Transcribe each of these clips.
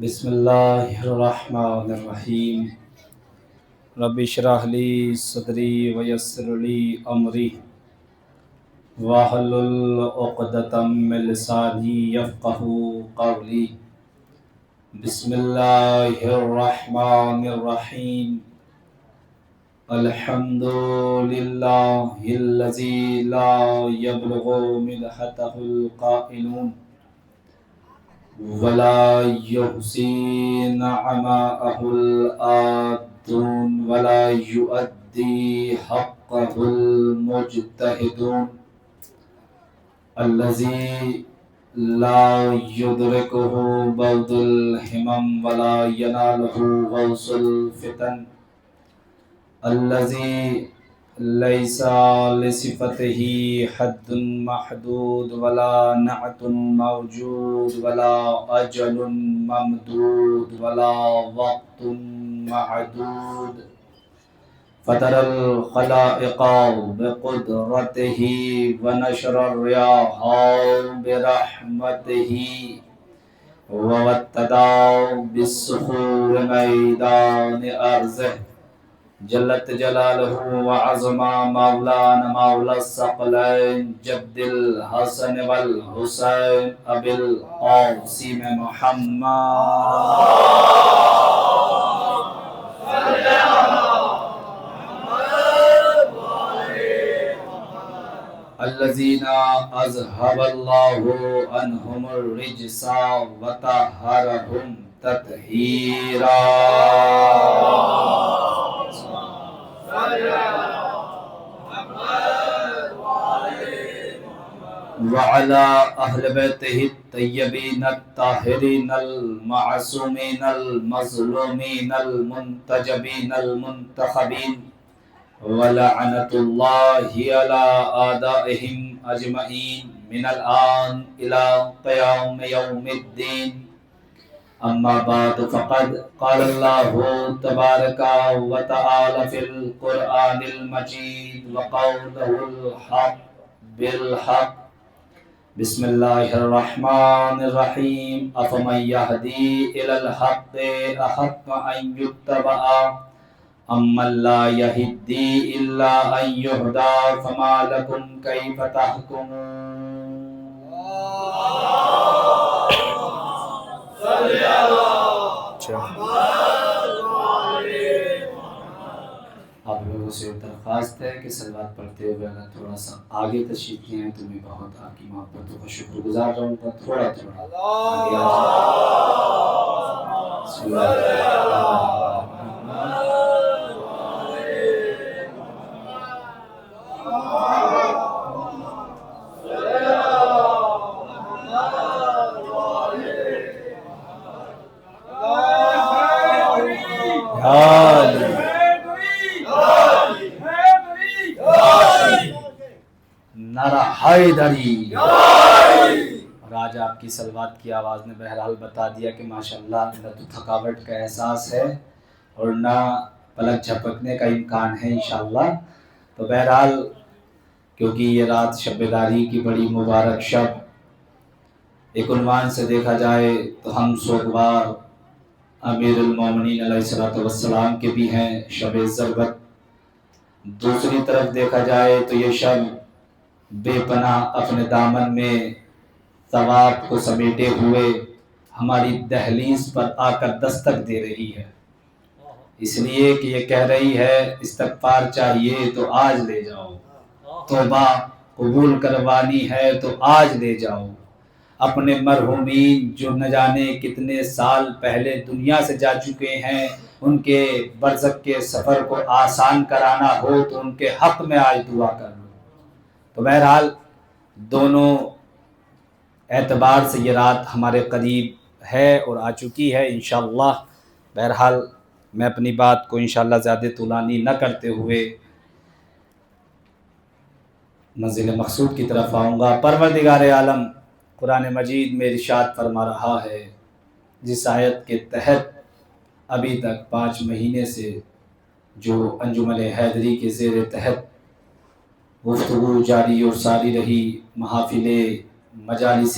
بسم اللہ الرحمن الرحیم رب اشرح لی صدری ویسر لی امری واحلل عقدۃ من لسانی یفقهوا قولی بسم اللہ الرحمن الرحیم الحمد للہ الذی لا یبلغ مدحتہ القائلون ولا يحصي نعماءه الآدون ولا يؤدي حقه المجتهدون الذي لا يدركه بعض الهمم ولا يناله غوص الفتن الذي ليس لصفته حد محدود ولا نعت موجود ولا أجل ممدود ولا وقت معدود فطر الخلائق بقدرته ونشر الرياح برحمته ووتدا بالصخور ميدان أرضه جلت جلالہ وعظم مولانا مولا الثقلین جد الحسن والحسین ابی القاسم محمد الذین اذهب اللہ عنہم الرجس وطہرہم تطہیرا وعلى أهل بيته الطيبين الطاهرين المعصومين المظلومين المنتجبين المنتخبين ولعنة الله على أعدائهم أجمعين من الآن إلى قيام يوم الدين أما بعد فقد قال الله تبارك وتعالى في القرآن المجيد وقوله الحق بالحق بسم اللہ الرحمن الرحیم افمن یہدی الی الحق احق ان یتبع امن لا یہدی الا ان یہدی فما لکم کیف تحکمون آپ لوگوں سے درخواست ہے کہ صلوات پڑھتے ہوئے اگر تھوڑا سا آگے تشریف لے آئیں تو میں بہت آپ کی محبتوں کا شکر گزار رہوں گا. تھوڑا آگے آ جائیں. بسم اللہ الرحمن الرحیم. نعرہ حیدری. اور آج آپ کی صلوات کی آواز نے بہرحال بتا دیا کہ ماشاءاللہ نہ تو تھکاوٹ کا احساس ہے اور نہ پلک جھپکنے کا امکان ہے انشاءاللہ. تو بہرحال کیونکہ یہ رات شب داری کی بڑی مبارک شب، ایک عنوان سے دیکھا جائے تو ہم سوگوار امیر المومنین علیہ السلام کے بھی ہیں، شب ضربت. دوسری طرف دیکھا جائے تو یہ شب بے پناہ اپنے دامن میں ثواب کو سمیٹے ہوئے ہماری دہلیز پر آ کر دستک دے رہی ہے، اس لیے کہ یہ کہہ رہی ہے استغفار چاہیے تو آج لے جاؤ، توبہ قبول کروانی ہے تو آج لے جاؤ. اپنے مرحومین جو نہ جانے کتنے سال پہلے دنیا سے جا چکے ہیں، ان کے برزخ کے سفر کو آسان کرانا ہو تو ان کے حق میں آج دعا کر لو. تو بہرحال دونوں اعتبار سے یہ رات ہمارے قریب ہے اور آ چکی ہے انشاءاللہ. بہرحال میں اپنی بات کو انشاءاللہ زیادہ طولانی نہ کرتے ہوئے منزل مقصود کی طرف آؤں گا. پروردگار عالم قرآن مجید میں ارشاد فرما رہا ہے، جس آیت کے تحت ابھی تک 5 مہینے سے جو انجمن حیدری کے زیر تحت گفتگو جاری اور ساری رہی، محافل مجالس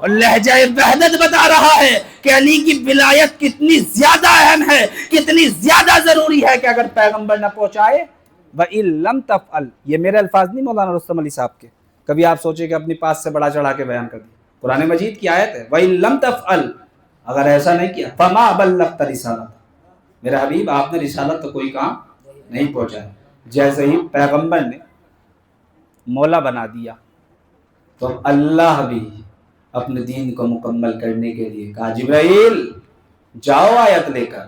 اور لہجہ وحدت بتا رہا ہے کہ علی کی ولایت کتنی زیادہ اہم ہے، کتنی زیادہ ضروری ہے کہ اگر پیغمبر نہ پہنچائے وَإِن لَمْ تَفْعَلْ، یہ میرے الفاظ نہیں مولانا رستم علی صاحب کے، کبھی آپ سوچیں کہ اپنی پاس سے بڑا چڑھا کے بیان کر دیا، قرآن مجید کی آیت ہے وَإِن لَمْ تَفْعَلْ، اگر ایسا نہیں کیا فَمَا بَلَّغْتَ رِسَالَتَهُ، میرے حبیب آپ نے رسالت تو کوئی کام نہیں پہنچایا۔ جیسے ہی پیغمبر نے مولا بنا دیا تو اللہ بھی اپنے دین کو مکمل کرنے کے لیے کہا جبرائیل جاؤ آیت لے کر،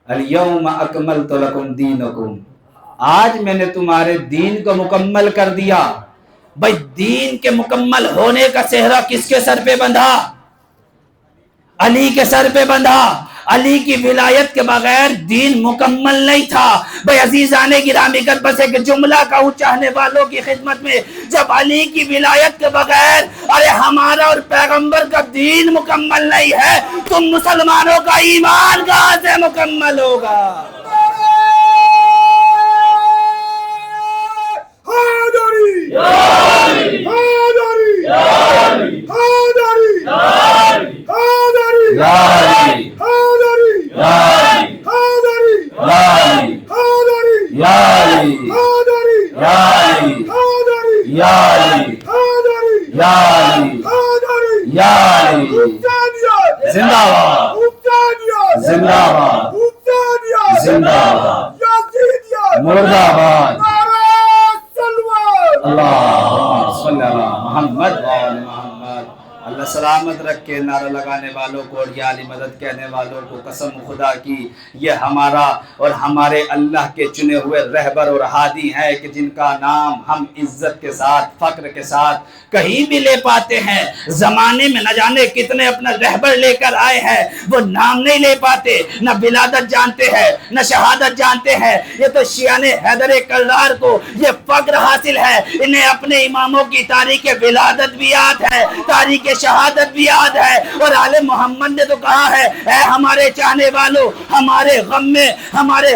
الیوم اکملت لکم دینکم، آج میں نے تمہارے دین کو مکمل کر دیا۔ بھائی دین کے مکمل ہونے کا صحرا کس کے سر پہ بندھا؟ علی کے سر پہ بندھا۔ علی کی ولایت کے بغیر دین مکمل نہیں تھا۔ بھائی عزیزان گرامی قدر بس ایک جملہ کہوں چاہنے والوں کی خدمت میں، جب علی کی ولایت کے بغیر ارے ہمارا اور پیغمبر کا دین مکمل نہیں ہے، تم مسلمانوں کا ایمان کہاں سے مکمل ہوگا؟ مرداباد اللہ صلی اللہ محمد محمد، اللہ سلامت رکھے نعرہ لگانے والوں کو اور یا علی مدد کہنے والوں کو۔ قسم خدا کی یہ ہمارا اور ہمارے اللہ کے چنے ہوئے رہبر اور ہادی ہیں کہ جن کا نام ہم عزت کے ساتھ فخر کے ساتھ کہیں بھی لے پاتے ہیں۔ زمانے میں نہ جانے کتنے اپنا رہبر لے کر آئے ہیں، وہ نام نہیں لے پاتے، نہ ولادت جانتے ہیں نہ شہادت جانتے ہیں۔ یہ تو شیعان حیدر کرار کو یہ فخر حاصل ہے، انہیں اپنے اماموں کی تاریخ ولادت بھی یاد ہے، تاریخ شہادت بھی یاد ہے۔ اور آل محمد نے تو کہا ہے اے ہمارے چاہنے والوں، ہمارے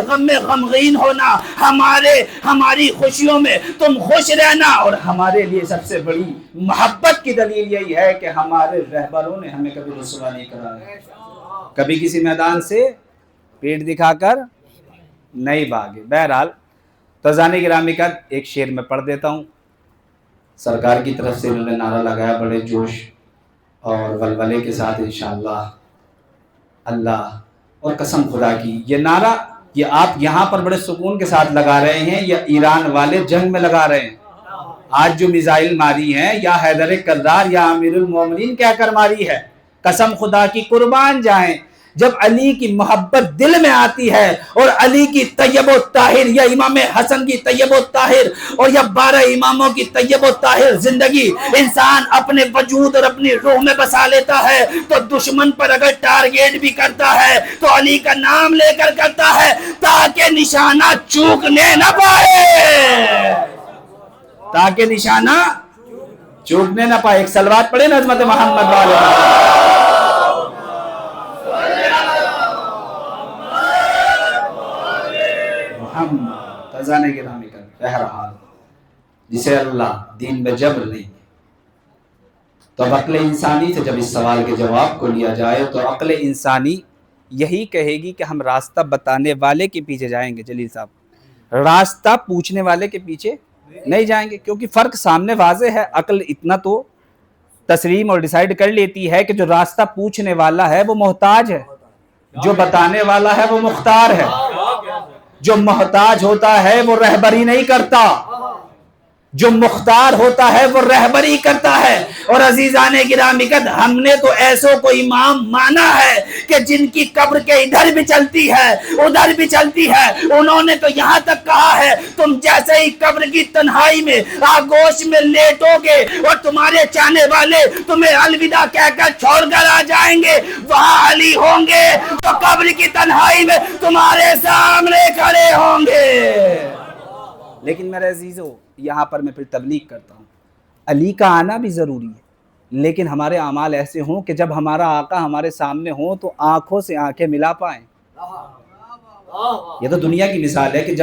غم میں غمگین ہونا، ہماری خوشیوں میں تم خوش رہنا۔ اور ہمارے لیے سب سے بڑی محبت کی دلیل یہی ہے کہ ہمارے رہبروں نے ہمیں کبھی رسوا نہیں کرایا، کبھی کسی میدان سے پیٹ دکھا کر نہیں بھاگے۔ بہرحال تزان گرامی کا ایک شعر میں پڑھ دیتا ہوں۔ سرکار کی طرف سے انہوں نے نعرہ لگایا بڑے جوش اور ولولے کے ساتھ انشاءاللہ اللہ اور قسم خدا کی۔ یہ نعرہ یہ آپ یہاں پر بڑے سکون کے ساتھ لگا رہے ہیں یا ایران والے جنگ میں لگا رہے ہیں؟ آج جو میزائل ماری ہیں یا حیدر کرار یا امیر المومنین کہہ کر ماری ہے، قسم خدا کی قربان جائیں، جب علی کی محبت دل میں آتی ہے اور علی کی طیب و طاہر یا امام حسن کی طیب و طاہر اور یا 12 اماموں کی طیب و طاہر زندگی انسان اپنے وجود اور اپنی روح میں بسا لیتا ہے تو دشمن پر اگر ٹارگیٹ بھی کرتا ہے تو علی کا نام لے کر کرتا ہے تاکہ نشانہ چوکنے نہ پائے، تاکہ نشانہ چوکنے نہ پائے۔ ایک صلوات پڑھیں نا عظمت محمد والے تزانے گرامی کا بہرحال جسے اللہ دین میں جبر نہیں، تو اب عقل انسانی سے جب اس سوال کے جواب کو لیا جائے تو عقل انسانی یہی کہے گی کہ ہم راستہ بتانے والے کے پیچھے جائیں گے۔ جلیل صاحب راستہ پوچھنے والے کے پیچھے نہیں جائیں گے، کیونکہ فرق سامنے واضح ہے۔ عقل اتنا تو تسلیم اور ڈیسائیڈ کر لیتی ہے کہ جو راستہ پوچھنے والا ہے وہ محتاج ہے، جو بتانے والا ہے وہ مختار ہے، جو محتاج ہوتا ہے وہ رہبری نہیں کرتا، جو مختار ہوتا ہے وہ رہبری کرتا ہے۔ اور عزیزان گرامی قدر ہم نے تو ایسوں کو امام مانا ہے کہ جن کی قبر کے ادھر بھی چلتی ہے ادھر بھی چلتی ہے۔ انہوں نے تو یہاں تک کہا ہے تم جیسے ہی قبر کی تنہائی میں آگوش میں لیٹو گے اور تمہارے چاہنے والے تمہیں الوداع کہہ کر چھوڑ کر آ جائیں گے، وہاں علی ہوں گے تو قبر کی تنہائی میں تمہارے سامنے کھڑے ہوں گے۔ لیکن میرے عزیزو یہاں پر میں پھر تبلیغ کرتا ہوں، علی کا آنا بھی ضروری ہے، لیکن ہمارے اعمال ایسے ہوں کہ جب ہمارا آقا ہمارے سامنے ہو تو آنکھوں سے آنکھیں ملا پائیں۔ یہ تو دنیا کی مثال ہے کہ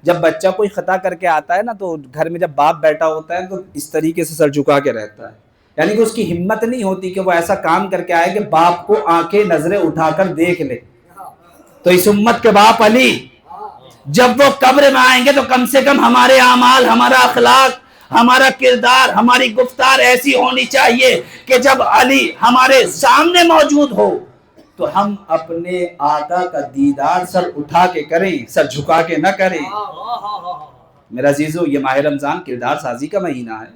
جب بچہ کوئی خطا کر کے آتا ہے نا تو گھر میں جب باپ بیٹھا ہوتا ہے تو اس طریقے سے سر جھکا کے رہتا ہے یعنی کہ اس کی ہمت نہیں ہوتی کہ وہ ایسا کام کر کے آئے کہ باپ کو آنکھیں نظریں اٹھا کر دیکھ لے. تو اس امت کے باپ علی جب وہ قبر میں آئیں گے تو کم سے کم ہمارے اعمال، ہمارا اخلاق، ہمارا کردار، ہماری گفتار ایسی ہونی چاہیے کہ جب علی ہمارے سامنے موجود ہو تو ہم اپنے آقا کا دیدار سر اٹھا کے کریں، سر جھکا کے نہ کریں. میرا عزیزو، یہ ماہ رمضان کردار سازی کا مہینہ ہے.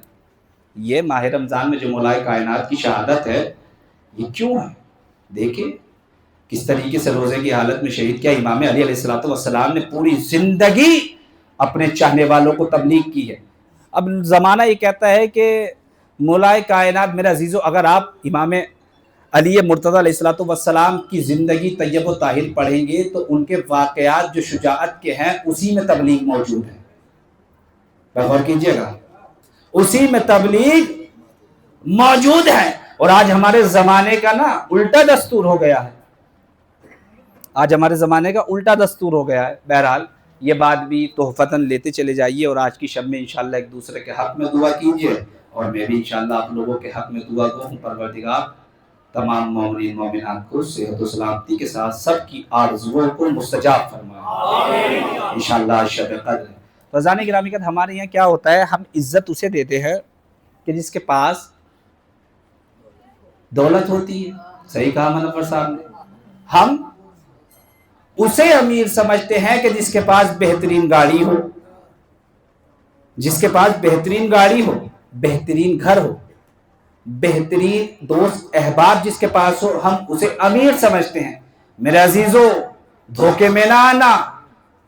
یہ ماہ رمضان میں جو مولائے کائنات کی شہادت ہے یہ کیوں ہے؟ دیکھیں کس طریقے سے روزے کی حالت میں شہید کیا. امام علی علیہ السلام نے پوری زندگی اپنے چاہنے والوں کو تبلیغ کی ہے. اب زمانہ یہ کہتا ہے کہ مولائے کائنات، میرے عزیزو، اگر آپ امام علی مرتضیٰ علیہ السلام کی زندگی طیب و طاہر پڑھیں گے تو ان کے واقعات جو شجاعت کے ہیں اسی میں تبلیغ موجود ہے. غور کیجئے گا، اسی میں تبلیغ موجود ہے. اور آج ہمارے زمانے کا نا الٹا دستور ہو گیا ہے. آج ہمارے زمانے کا الٹا دستور ہو گیا ہے. بہرحال یہ بات بھی تحفتاً لیتے چلے جائیے اور آج کی شب میں انشاءاللہ ایک دوسرے کے حق میں دعا کیجئے اور میں بھی انشاءاللہ آپ لوگوں کے حق میں دعا کروں. پروردگار تمام مومنین مومنات کو صحت و سلامتی کے ساتھ سب کی آرزوؤں کو مستجاب فرمائے انشاءاللہ. شب قدر. فضان گرامی کا ہمارے یہاں کیا ہوتا ہے، ہم عزت اسے دیتے ہیں کہ جس کے پاس دولت ہوتی ہے. صحیح کہا منور صاحب نے. ہم اسے امیر سمجھتے ہیں کہ جس کے پاس بہترین گاڑی ہو، جس کے پاس بہترین گاڑی ہو، بہترین گھر ہو، بہترین دوست احباب جس کے پاس ہو، ہم اسے امیر سمجھتے ہیں. میرے عزیزو، دھوکے میں نہ آنا.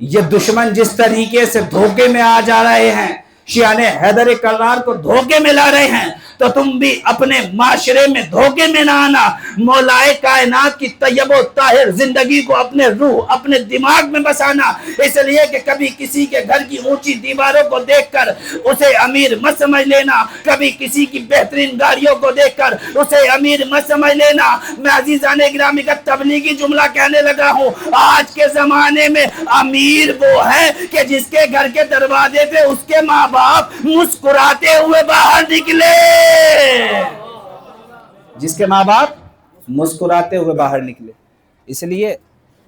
یہ دشمن جس طریقے سے دھوکے میں آ جا رہے ہیں، شیعان حیدر کرار کو دھوکے میں لا رہے ہیں، تو تم بھی اپنے معاشرے میں دھوکے میں نہ آنا. مولائے کائنات کی طیب و طاہر زندگی کو اپنے روح، اپنے دماغ میں بسانا. اس لیے کہ کبھی کسی کے گھر کی اونچی دیواروں کو دیکھ کر اسے امیر مت سمجھ لینا، کبھی کسی کی بہترین گاڑیوں کو دیکھ کر اسے امیر مت سمجھ لینا. میں عزیزان گرامی کا تبلیغی جملہ کہنے لگا ہوں. آج کے زمانے میں امیر وہ ہے کہ جس کے گھر کے دروازے پہ اس کے ماں باپ مسکراتے ہوئے باہر نکلے، جس کے ماں باپ مسکراتے ہوئے باہر نکلے. اس لیے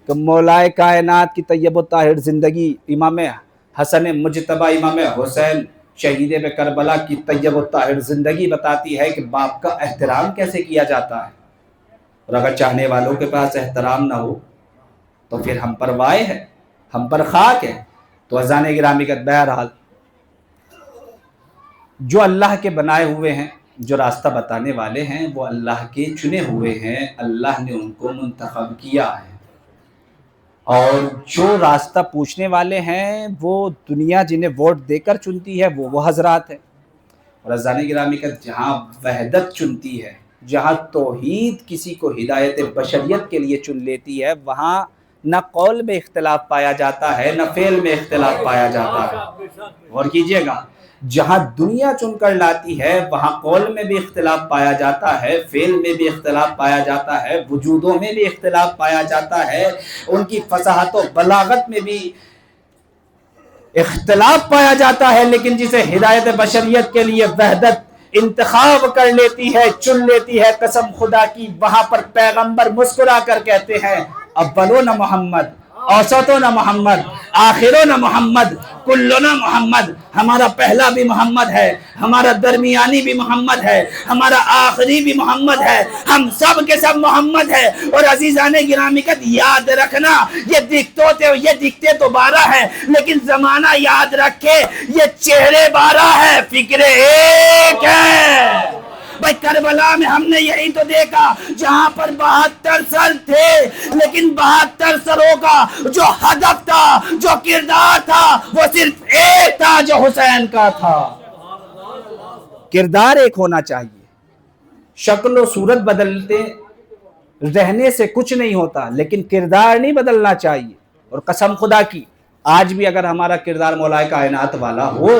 کہ مولائے کائنات کی طیب و طاہر زندگی، امام حسن مجتبی امام حسین شہید بے کربلا کی طیب و طاہر زندگی بتاتی ہے کہ باپ کا احترام کیسے کیا جاتا ہے. اور اگر چاہنے والوں کے پاس احترام نہ ہو تو پھر ہم پر وائے ہے، ہم پر خاک ہے. تو عزیزان گرامی کا بہرحال جو اللہ کے بنائے ہوئے ہیں، جو راستہ بتانے والے ہیں، وہ اللہ کے چنے ہوئے ہیں. اللہ نے ان کو منتخب کیا ہے. اور جو راستہ پوچھنے والے ہیں وہ دنیا جنہیں ووٹ دے کر چنتی ہے وہ حضرات ہیں. اور عزیزان گرامی کا جہاں وحدت چنتی ہے، جہاں توحید کسی کو ہدایت بشریت کے لیے چن لیتی ہے، وہاں نہ قول میں اختلاف پایا جاتا ہے، نہ فعل میں اختلاف پایا جاتا ہے. غور کیجئے گا، جہاں دنیا چن کر لاتی ہے وہاں قول میں بھی اختلاف پایا جاتا ہے، فعل میں بھی اختلاف پایا جاتا ہے، وجودوں میں بھی اختلاف پایا جاتا ہے، ان کی فصاحت و بلاغت میں بھی اختلاف پایا جاتا ہے. لیکن جسے ہدایت بشریت کے لیے وحدت انتخاب کر لیتی ہے، چن لیتی ہے، قسم خدا کی وہاں پر پیغمبر مسکرا کر کہتے ہیں اولون محمد، اوسطون محمد، آخرون محمد، کلنا محمد. ہمارا پہلا بھی محمد ہے، ہمارا درمیانی بھی محمد ہے، ہمارا آخری بھی محمد ہے، ہم سب کے سب محمد ہے. اور عزیزان گرامی کا یاد رکھنا، یہ دکھتے تو 12 ہیں لیکن زمانہ یاد رکھے یہ چہرے 12 ہے، فکر ایک ہے. بھائی کربلا میں ہم نے یہی تو دیکھا جہاں پر 72 سر تھے، لیکن 72 سروں کا جو ہدف تھا، جو کردار تھا، وہ صرف ایک تھا جو حسین کا تھا. کردار ایک ہونا چاہیے. شکل و صورت بدلتے رہنے سے کچھ نہیں ہوتا، لیکن کردار نہیں بدلنا چاہیے. اور قسم خدا کی آج بھی اگر ہمارا کردار مولائے کائنات والا ہو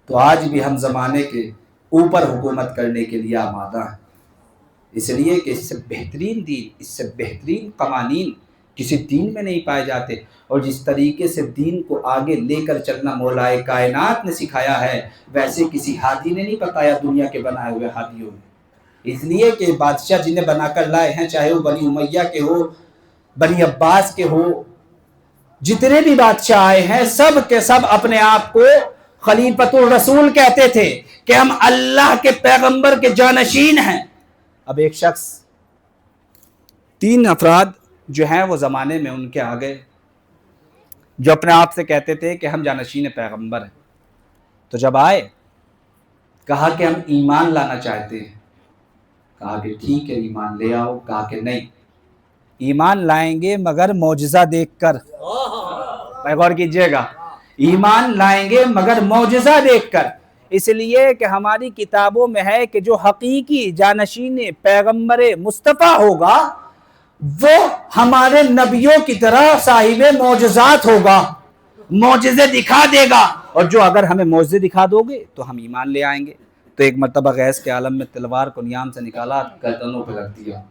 تو آج بھی ہم زمانے کے اوپر حکومت کرنے کے لیے آمادہ ہیں. اس لیے کہ اس سے بہترین دین، اس سے بہترین قوانین کسی دین میں نہیں پائے جاتے۔ اور جس طریقے سے دین کو آگے لے کر چلنا مولا کائنات نے سکھایا ہے، ویسے کسی ہادی نے نہیں بتایا دنیا کے بنائے ہوئے ہادیوں میں۔ اس لیے کہ بادشاہ جنہیں بنا کر لائے ہیں، چاہے وہ بنی امیہ کے ہو، بنی عباس کے ہو، جتنے بھی بادشاہ آئے ہیں سب کے سب اپنے آپ کو خلیفۃ الرسول کہتے تھے کہ ہم اللہ کے پیغمبر کے جانشین ہیں۔ اب ایک شخص، 3 افراد جو ہیں وہ زمانے میں ان کے آگے، جو اپنے آپ سے کہتے تھے کہ ہم جانشین پیغمبر ہیں، تو جب آئے کہا کہ ہم ایمان لانا چاہتے ہیں، کہا کہ ٹھیک ہے ایمان لے آؤ، کہا کہ نہیں، ایمان لائیں گے مگر معجزہ دیکھ کر، غور کیجئے گا، ایمان لائیں گے مگر معجزہ دیکھ کر، اس لیے کہ ہماری کتابوں میں ہے کہ جو حقیقی جانشین پیغمبر مصطفیٰ ہوگا وہ ہمارے نبیوں کی طرح صاحب معجزات ہوگا، معجزے دکھا دے گا، اور جو اگر ہمیں معجزے دکھا دو گے تو ہم ایمان لے آئیں گے۔ تو ایک مرتبہ غیث کے عالم میں تلوار کو نیام سے نکالا، گردنوں پہ رکھ دیا،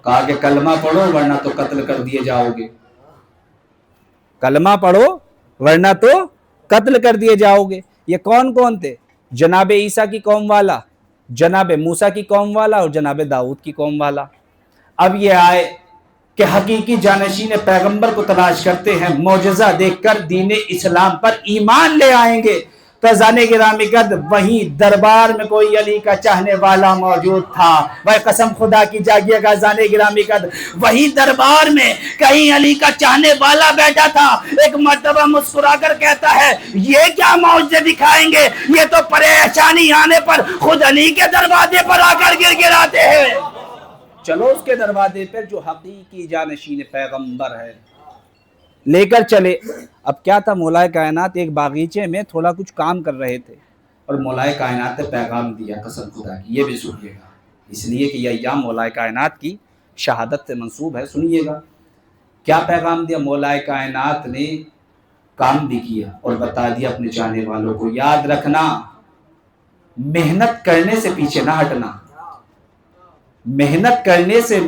کہا کہ کلمہ پڑھو ورنہ تو قتل کر دیے جاؤ گے، کلمہ پڑھو ورنہ تو قتل کر دیے جاؤ گے۔ یہ کون کون تھے؟ جناب عیسیٰ کی قوم والا، جناب موسیٰ کی قوم والا اور جناب داؤد کی قوم والا۔ اب یہ آئے کہ حقیقی جانشین پیغمبر کو تلاش کرتے ہیں، معجزہ دیکھ کر دین اسلام پر ایمان لے آئیں گے۔ تو ازانے گرامی قدر وہیں دربار میں کوئی علی کا چاہنے والا موجود تھا، وہ قسم خدا کی جاگیے گا ازانے گرامی قدر، وہیں دربار میں کہیں علی کا چاہنے والا بیٹھا تھا، ایک مرتبہ مسکرا کر کہتا ہے یہ کیا معجزے دکھائیں گے، یہ تو پریشانی آنے پر خود علی کے دروازے پر آ کر گر گراتے ہیں، چلو اس کے دروازے پر جو حقیقی جانشین پیغمبر ہے لے کر چلے۔ اب کیا تھا، مولا کائنات ایک باغیچے میں تھوڑا کچھ کام کر رہے تھے، اور مولا کائنات نے پیغام دیا، قسم خدا کی، یہ بھی سنیے گا، اس لیے کہ یہ ایام مولا کائنات کی شہادت سے منسوب ہے، سنیے گا کیا پیغام دیا۔ مولا کائنات نے کام بھی کیا اور بتا دیا اپنے چاہنے والوں کو، یاد رکھنا محنت کرنے سے پیچھے نہ ہٹنا، محنت کرنے سے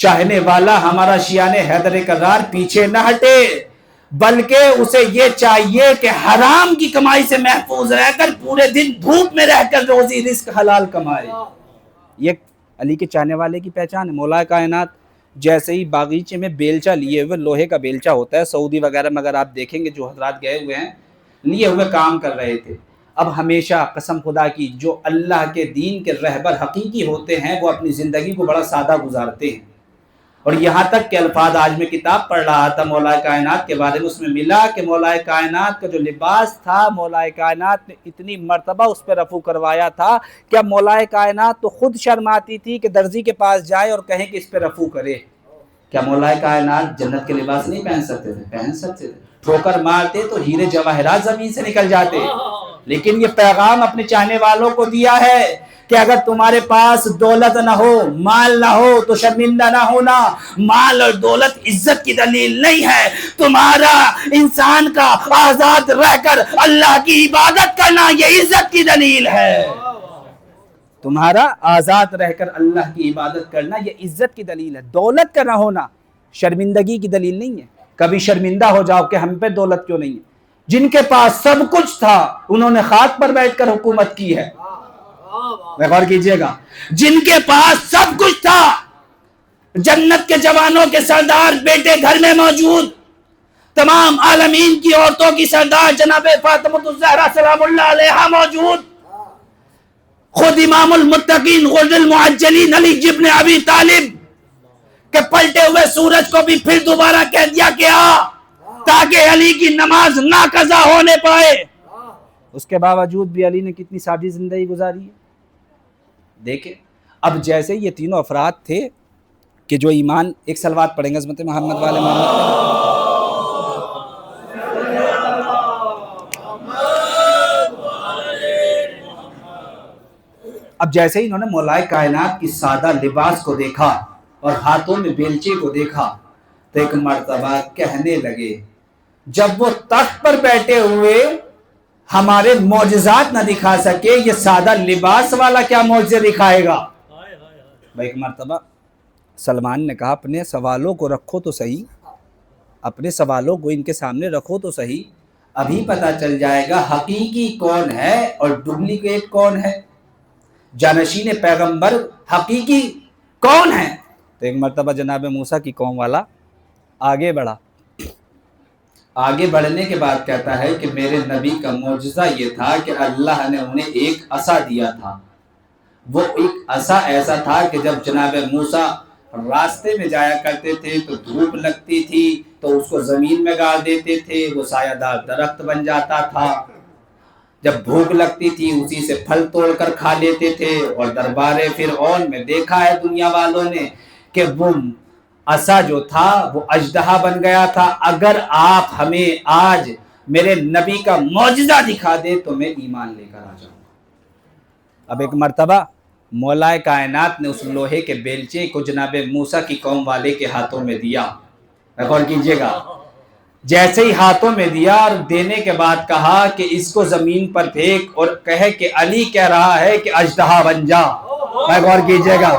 چاہنے والا ہمارا شیان حیدر کرار پیچھے نہ ہٹے، بلکہ اسے یہ چاہیے کہ حرام کی کمائی سے محفوظ رہ کر پورے دن دھوپ میں رہ کر روزی رزق حلال کمائے۔ یہ علی کے چاہنے والے کی پہچان ہے۔ مولا کائنات جیسے ہی باغیچے میں بیلچہ لیے ہوئے، لوہے کا بیلچہ ہوتا ہے سعودی وغیرہ میں، اگر آپ دیکھیں گے جو حضرات گئے ہوئے ہیں، لیے ہوئے کام کر رہے تھے۔ اب ہمیشہ قسم خدا کی جو اللہ کے دین کے رہبر حقیقی ہوتے ہیں وہ اپنی زندگی کو بڑا سادہ گزارتے ہیں، اور یہاں تک کہ الفاظ، آج میں کتاب پڑھ رہا تھا مولا کائنات کے بارے میں، اس میں ملا کہ مولا کائنات کا جو لباس تھا مولا کائنات نے اتنی مرتبہ اس پہ رفع کروایا تھا کہ اب مولا کائنات تو خود شرم آتی تھی کہ درزی کے پاس جائے اور کہیں کہ اس پہ رفع کرے۔ کیا مولا کائنات جنت کے لباس نہیں پہن سکتے تھے؟ پہن سکتے تھے، ٹھوکر مارتے تو ہیرے جواہرات زمین سے نکل جاتے، لیکن یہ پیغام اپنے چاہنے والوں کو دیا ہے کہ اگر تمہارے پاس دولت نہ ہو، مال نہ ہو تو شرمندہ نہ ہونا، مال اور دولت عزت کی دلیل نہیں ہے، تمہارا انسان کا آزاد رہ کر اللہ کی عبادت کرنا یہ عزت کی دلیل ہے، تمہارا آزاد رہ کر اللہ کی عبادت کرنا یہ عزت کی دلیل ہے، دولت کا نہ ہونا شرمندگی کی دلیل نہیں ہے۔ کبھی شرمندہ ہو جاؤ کہ ہم پہ دولت کیوں نہیں ہے، جن کے پاس سب کچھ تھا انہوں نے خاک پر بیٹھ کر حکومت کی ہے، غور کیجئے گا، جن کے پاس سب کچھ تھا، جنت کے جوانوں کے سردار بیٹے گھر میں موجود، تمام عالمین کی عورتوں کی سردار جناب فاطمہ الزہرا سلام اللہ علیہا موجود، خود امام المتقین غر المعجلین علی ابن ابی طالب کہ پلٹے ہوئے سورج کو بھی پھر دوبارہ کہہ دیا کہ آ، تاکہ علی کی نماز نہ قضا ہونے پائے، اس کے باوجود بھی علی نے کتنی سادی زندگی گزاری ہے۔ دیکھیں اب جیسے یہ تینوں افراد تھے کہ جو ایمان، ایک صلوات پڑھیں گے عظمت محمد والے محمد۔ اب جیسے ہی انہوں نے مولا کائنات کی سادہ لباس کو دیکھا اور ہاتھوں میں بیلچے کو دیکھا تو ایک مرتبہ کہنے لگے، جب وہ تخت پر بیٹھے ہوئے ہمارے معجزات نہ دکھا سکے، یہ سادہ لباس والا کیا معجزے دکھائے گا۔ ایک مرتبہ سلمان نے کہا اپنے سوالوں کو رکھو تو صحیح، اپنے سوالوں کو ان کے سامنے رکھو تو صحیح، ابھی پتہ چل جائے گا حقیقی کون ہے اور ڈپلیکیٹ کون ہے، جانشین پیغمبر حقیقی کون ہے۔ تو ایک مرتبہ جناب موسیٰ کی قوم والا آگے بڑھا، آگے بڑھنے کے بعد کہتا ہے کہ میرے نبی کا معجزہ یہ تھا کہ اللہ نے انہیں ایک عصا دیا تھا، وہ ایک عصا ایسا تھا کہ جب جناب موسیٰ راستے میں جایا کرتے تھے تو دھوپ لگتی تھی تو اس کو زمین میں گاڑ دیتے تھے، وہ سایہ دار درخت بن جاتا تھا، جب بھوک لگتی تھی اسی سے پھل توڑ کر کھا لیتے تھے۔ اور دربار فرعون میں دیکھا ہے دنیا والوں نے کہ وہ عصا جو تھا وہ اژدہا بن گیا تھا۔ اگر آپ ہمیں آج میرے نبی کا معجزہ دکھا دے تو میں ایمان لے کر آ جاؤں گا۔ اب ایک مرتبہ مولا کائنات نے اس لوہے کے بیلچے کو جناب موسیٰ کی قوم والے کے ہاتھوں میں دیا، غور کیجئے گا، جیسے ہی ہاتھوں میں دیا اور دینے کے بعد کہا کہ اس کو زمین پر پھینک اور کہے کہ علی کہہ رہا ہے کہ اژدہا بن جا۔ غور کیجئے گا،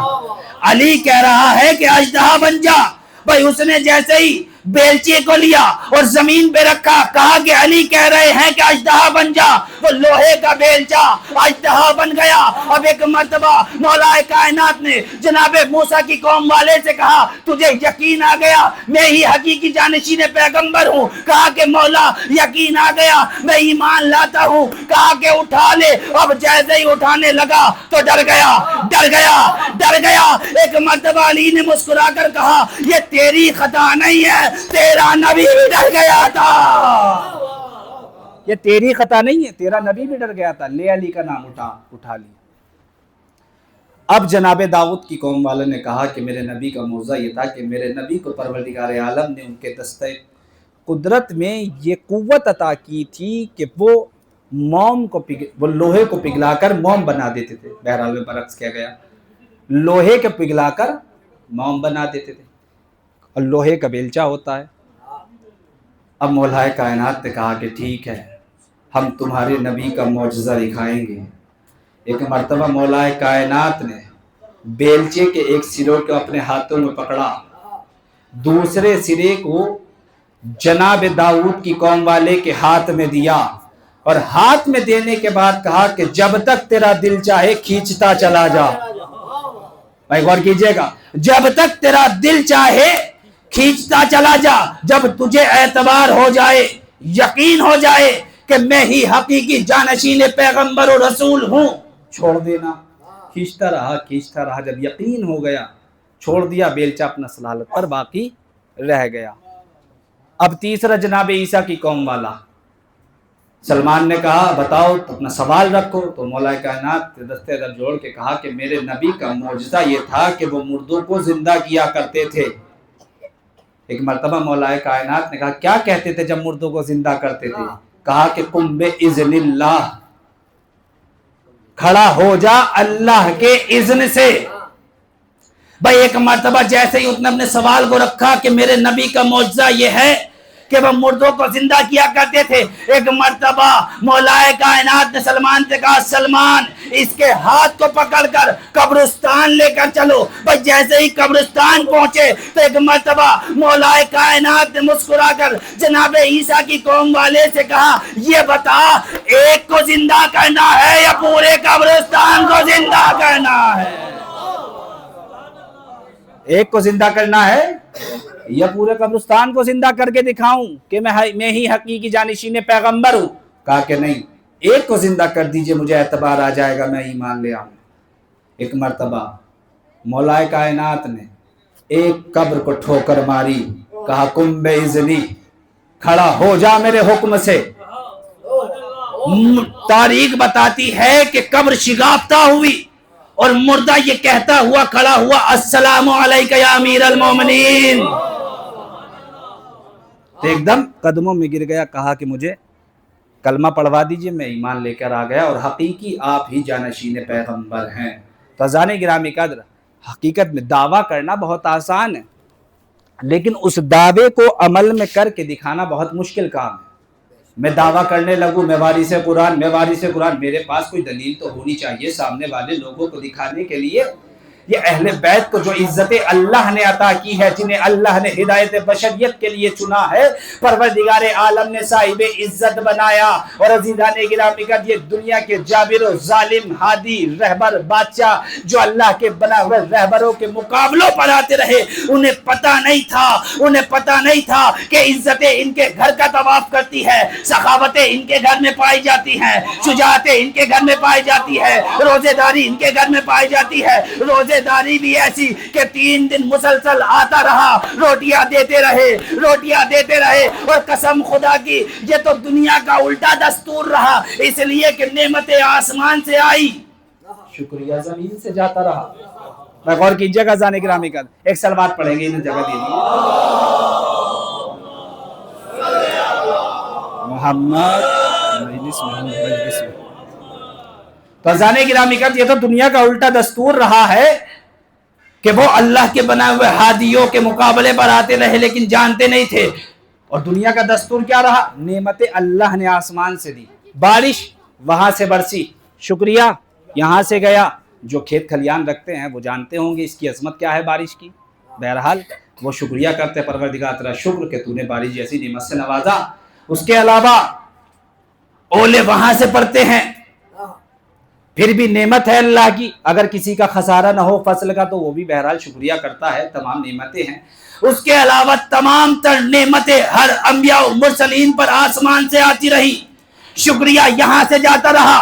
علی کہہ رہا ہے کہ اژدہا بن جا۔ بھائی اس نے جیسے ہی بیلچے کو لیا اور زمین پہ رکھا، کہا کہ علی کہہ رہے ہیں کہ اژدہا بن جا، وہ لوہے کا بیلچا اژدہا بن گیا۔ اب ایک مرتبہ مولا کائنات نے جناب موسیٰ کی قوم والے سے کہا تجھے یقین آ گیا میں ہی حقیقی جانشین پیغمبر ہوں؟ کہا کہ مولا یقین آ گیا میں ایمان لاتا ہوں۔ کہا کہ اٹھا لے۔ اب جیسے ہی اٹھانے لگا تو ڈر گیا ڈر گیا ڈر گیا۔ ایک مرتبہ علی نے مسکرا کر کہا یہ تیری خطا نہیں ہے، تیرا نبی بھی ڈر گیا تھا۔ یہ تیری خطا نہیں ہے، تیرا نبی بھی ڈر گیا تھا، لے علی کا نام اٹھا لیا۔ اب جناب داؤد کی قوم والوں نے کہا کہ میرے نبی کا معجزہ یہ تھا کہ میرے نبی کو پروردگار عالم نے ان کے دستہ قدرت میں یہ قوت عطا کی تھی کہ وہ لوہے کو پگھلا کر موم بنا دیتے تھے۔ بہرحال میں برعکس کیا گیا، لوہے کے پگھلا کر موم بنا دیتے تھے، اور لوہے کا بیلچا ہوتا ہے۔ اب مولا کائنات نے کہا کہ ٹھیک ہے ہم تمہارے نبی کا معجزہ دکھائیں گے۔ ایک مرتبہ مولا کائنات نے بیلچے کے ایک سرے کو اپنے ہاتھوں میں پکڑا، دوسرے سرے کو جناب داؤد کی قوم والے کے ہاتھ میں دیا، اور ہاتھ میں دینے کے بعد کہا کہ جب تک تیرا دل چاہے کھینچتا چلا جا۔ بھائی غور کیجئے گا، جب تک تیرا دل چاہے کھینچتا چلا جا، جب تجھے اعتبار ہو جائے، یقین ہو جائے کہ میں ہی حقیقی جانشین پیغمبر و رسول ہوں، چھوڑ دینا۔ کھینچتا رہا، جب یقین ہو گیا چھوڑ دیا، بیلچہ اپنا سلالت پر باقی رہ گیا۔ اب تیسرا جناب عیسیٰ کی قوم والا، سلمان نے کہا بتاؤ اپنا سوال رکھو، تو مولا کائنات دستے در جوڑ کے کہا کہ میرے نبی کا معجزہ یہ تھا کہ وہ مردوں کو زندہ کیا کرتے تھے۔ ایک مرتبہ مولا کائنات نے کہا کیا کہتے تھے جب مردوں کو زندہ کرتے تھے؟ کہا کہ قم بِإِذْنِ اللہ، کھڑا ہو جا اللہ کے اذن سے۔ بھائی ایک مرتبہ جیسے ہی اس نے اپنے سوال کو رکھا کہ میرے نبی کا معجزہ یہ ہے کہ وہ مردوں کو زندہ کیا کرتے تھے، ایک مرتبہ مولا کائنات نے سلمان سے کہا سلمان اس کے ہاتھ کو پکڑ کر قبرستان لے کر چلو۔ بھائی جیسے ہی قبرستان پہنچے تو ایک مرتبہ مولا کائنات نے مسکرا کر جناب عیسیٰ کی قوم والے سے کہا یہ بتا ایک کو زندہ کرنا ہے یا پورے قبرستان کو زندہ کرنا ہے؟ ایک کو زندہ کرنا ہے یا پورے قبرستان کو زندہ کر کے دکھاؤں کہ میں ہی حقیقی جانشین پیغمبر ہوں؟ کہا کہ نہیں، ایک کو زندہ کر دیجئے، مجھے اعتبار آ جائے گا، میں ایمان لے آؤں۔ ایک مرتبہ مولا کائنات نے ایک قبر کو ٹھوکر ماری، کہا قم بِإِذْنِ، کھڑا ہو جا میرے حکم سے۔ تاریخ بتاتی ہے کہ قبر شگافتہ ہوئی اور مردہ یہ کہتا ہوا کھڑا ہوا السلام علیکہ یا امیر المومنین۔ تو ایک دم قدموں میں گر گیا، کہا کہ مجھے کلمہ پڑھوا دیجئے، میں ایمان لے کر آ گیا اور حقیقی آپ ہی جانشین پیغمبر ہیں۔ تو عزیزان گرامی قدر، حقیقت میں دعویٰ کرنا بہت آسان ہے، لیکن اس دعوے کو عمل میں کر کے دکھانا بہت مشکل کام ہے۔ میں دعویٰ کرنے لگوں میں وارث قرآن، میرے پاس کوئی دلیل تو ہونی چاہیے سامنے والے لوگوں کو دکھانے کے لیے یہ اہل بیت کو جو عزت اللہ نے عطا کی ہے، جنہیں اللہ نے ہدایت بشریت کے لیے چنا ہے، پروردگار عالم نے صاحب عزت بنایا۔ اور عزیزان گرامی کا یہ دنیا کے جابر و ظالم ہادی رہبر بادشاہ جو اللہ کے بنا ہوئے رہبروں کے مقابلوں پر آتے رہے، انہیں پتہ نہیں تھا کہ عزتیں ان کے گھر کا طواف کرتی ہے، سخاوتیں ان کے گھر میں پائی جاتی ہیں، شجاعتیں ان کے گھر میں پائی جاتی ہے، روزے داری ان کے گھر میں پائی جاتی ہے۔ روزے داری بھی ایسی کہ 3 دن مسلسل آتا رہا، روٹیاں دیتے رہے، اور قسم خدا کی یہ تو دنیا کا الٹا دستور رہا، اس لیے کہ نعمتیں آسمان سے آئی، شکریہ زمین سے جاتا رہا۔ میں غور کیجیے گا زانے گرامی کا، ایک سلوات پڑھیں گے، انہیں جگہ دیجیے۔ محمد فضانے گرامی کا یہ تو دنیا کا الٹا دستور رہا ہے کہ وہ اللہ کے بنائے ہوئے ہادیوں کے مقابلے پر آتے رہے لیکن جانتے نہیں تھے۔ اور دنیا کا دستور کیا رہا؟ نعمتیں اللہ نے آسمان سے دی، بارش وہاں سے برسی، شکریہ یہاں سے گیا۔ جو کھیت کھلیان رکھتے ہیں وہ جانتے ہوں گے اس کی عظمت کیا ہے بارش کی۔ بہرحال وہ شکریہ کرتے، پروردگار تیرا شکر کہ تو نے بارش جیسی نعمت سے نوازا۔ اس کے علاوہ اولے وہاں سے پڑتے ہیں، پھر بھی نعمت ہے اللہ کی۔ اگر کسی کا خسارہ نہ ہو فصل کا تو وہ بھی بہرحال شکریہ کرتا ہے، تمام نعمتیں ہیں۔ اس کے علاوہ تمام تر نعمتیں ہر انبیاء و مرسلین پر آسمان سے آتی رہی، شکریہ یہاں سے جاتا رہا،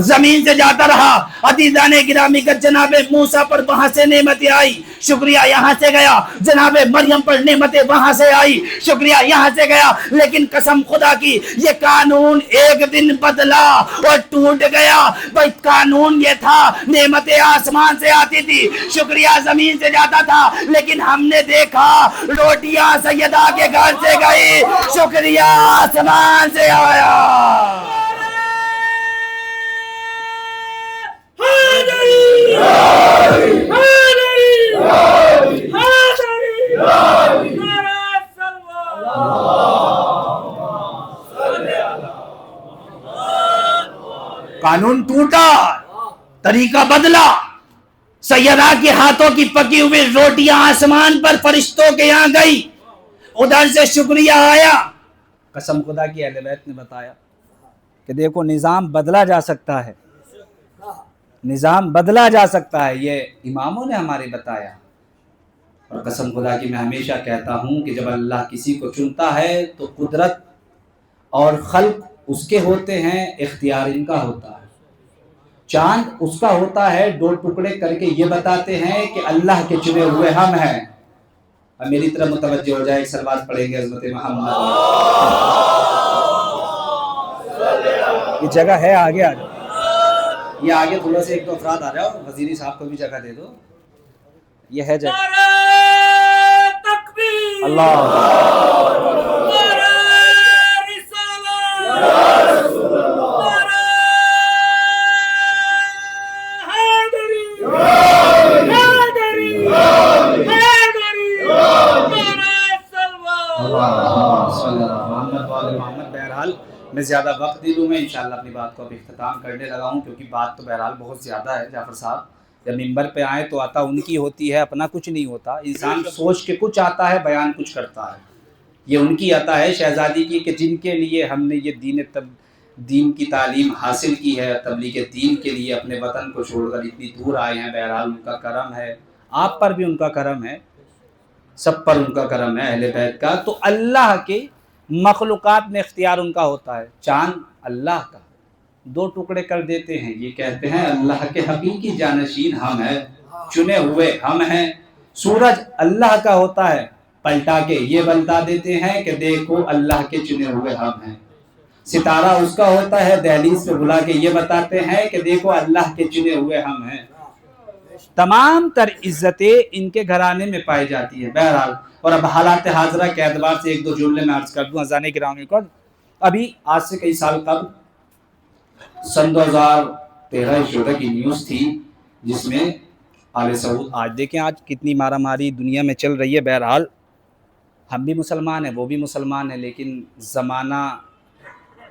زمین سے جاتا رہا۔ عزیزان گرامی کا جناب موسیٰ پر وہاں سے نعمتیں آئی، شکریہ یہاں سے گیا۔ جناب مریم پر نعمتیں وہاں سے آئی، شکریہ یہاں سے گیا۔ لیکن قسم خدا کی یہ قانون ایک دن بدلا اور ٹوٹ گیا۔ بھائی قانون یہ تھا نعمتیں آسمان سے آتی تھی، شکریہ زمین سے جاتا تھا، لیکن ہم نے دیکھا روٹیاں سیدہ کے گھر سے گئی، شکریہ آسمان سے آیا۔ قانون ٹوٹا، طریقہ بدلا، سیدہ کے ہاتھوں کی پکی ہوئی روٹیاں آسمان پر فرشتوں کے یہاں گئی، ادھر سے شکریہ آیا۔ قسم خدا کی اہل بیت نے بتایا کہ دیکھو نظام بدلا جا سکتا ہے، نظام بدلا جا سکتا ہے، یہ اماموں نے ہمارے بتایا۔ اور قسم خدا کی میں ہمیشہ کہتا ہوں کہ جب اللہ کسی کو چنتا ہے تو قدرت اور خلق اس کے ہوتے ہیں، اختیار ان کا ہوتا ہے۔ چاند اس کا ہوتا ہے، 2 ٹکڑے کر کے یہ بتاتے ہیں کہ اللہ کے چنے ہوئے ہم ہیں۔ اب میری طرف متوجہ ہو جائے، ایک سلوات پڑھیں گے عظمت محمد۔ یہ جگہ ہے، آگے آ جاؤ، یہ آگے تھوڑا سے 1-2 افراد آ جاؤ، وزیری صاحب کو بھی جگہ دے دو، یہ ہے جگہ۔ اللہ بہرحال میں زیادہ وقت نہیں لوں میں انشاءاللہ اپنی بات کو اب اختتام کرنے لگا ہوں، کیونکہ بات تو بہرحال بہت زیادہ ہے۔ جعفر صاحب جب ممبر پہ آئیں تو آتا ان کی ہوتی ہے، اپنا کچھ نہیں ہوتا۔ انسان سوچ کے کچھ آتا ہے، بیان کچھ کرتا ہے، یہ ان کی عطا ہے شہزادی کی کہ جن کے لیے ہم نے یہ دین کی تعلیم حاصل کی ہے، تبلیغ دین کے لیے اپنے وطن کو چھوڑ کر اتنی دور آئے ہیں۔ بہرحال ان کا کرم ہے، آپ پر بھی ان کا کرم ہے، سب پر ان کا کرم ہے اہل بیت کا۔ تو اللہ کے مخلوقات میں اختیار ان کا ہوتا ہے۔ چاند اللہ کا 2 ٹکڑے کر دیتے ہیں، یہ کہتے ہیں اللہ کے حقیقی جانشین ہم ہیں، چنے ہوئے ہم ہیں۔ سورج اللہ کا ہوتا ہے، پلٹا کے یہ بتا دیتے ہیں کہ دیکھو اللہ کے چنے ہوئے ہم ہیں۔ ستارہ اس کا ہوتا ہے، دہلیز پہ بلا کے یہ بتاتے ہیں کہ دیکھو اللہ کے چنے ہوئے ہم ہیں۔ تمام تر عزتیں ان کے گھرانے میں پائی جاتی ہے۔ بہرحال اور اب حالات حاضرہ کے اعتبار سے 1-2 جملے میں عرض کر دوں اذان گرامی کو۔ ابھی آج سے کئی سال قبل سن 2013 کی نیوز تھی جس میں آل سعود، آج دیکھیں آج کتنی مارا ماری دنیا میں چل رہی ہے۔ بہرحال ہم بھی مسلمان ہیں، وہ بھی مسلمان ہیں، لیکن زمانہ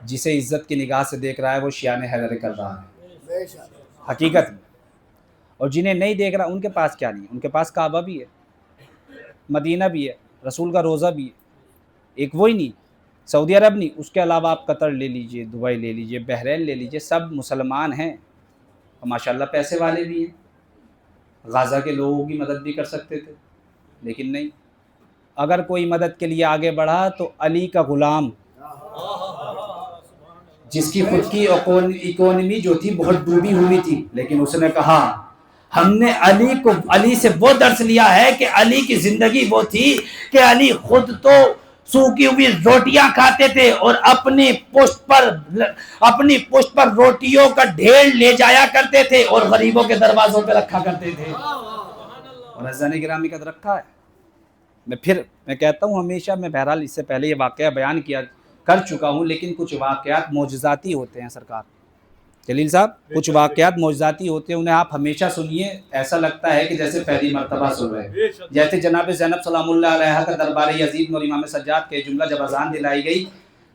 جسے عزت کی نگاہ سے دیکھ رہا ہے وہ شیان حیدر کر رہا ہے حقیقت میں۔ اور جنہیں نہیں دیکھ رہا ان کے پاس کیا نہیں ہے، ان کے پاس کعبہ بھی ہے، مدینہ بھی ہے، رسول کا روضہ بھی ہے، ایک وہی نہیں، سعودی عرب نہیں، اس کے علاوہ آپ قطر لے لیجئے، دبئی لے لیجئے، بحرین لے لیجئے، سب مسلمان ہیں اور ماشاءاللہ پیسے والے بھی ہیں، غزہ کے لوگوں کی مدد بھی کر سکتے تھے لیکن نہیں۔ اگر کوئی مدد کے لیے آگے بڑھا تو علی کا غلام، جس کی خود کی اکانومی جو تھی بہت ڈوبی ہوئی تھی، لیکن اس نے کہا ہم نے علی سے وہ درس لیا ہے کہ علی کی زندگی وہ تھی کہ علی خود تو سوکھی ہوئی روٹیاں کھاتے تھے اور اپنی پشت پر روٹیوں کا ڈھیر لے جایا کرتے تھے اور غریبوں کے دروازوں پہ رکھا کرتے تھے۔ اور عزیزان گرامی قدر رکھا ہے۔ میں کہتا ہوں ہمیشہ، میں بہرحال اس سے پہلے یہ واقعہ بیان کر چکا ہوں، لیکن کچھ واقعات معجزاتی ہوتے ہیں سرکار جلیل صاحب، کچھ واقعات معجزاتی ہوتے ہیں، انہیں آپ ہمیشہ سنیے، ایسا لگتا ہے کہ جیسے پہلی مرتبہ سن رہے ہیں۔ جیسے جناب زینب سلام اللہ علیہ کا دربار یزید اور امام سجاد کے جملہ جب اذان دلائی گئی،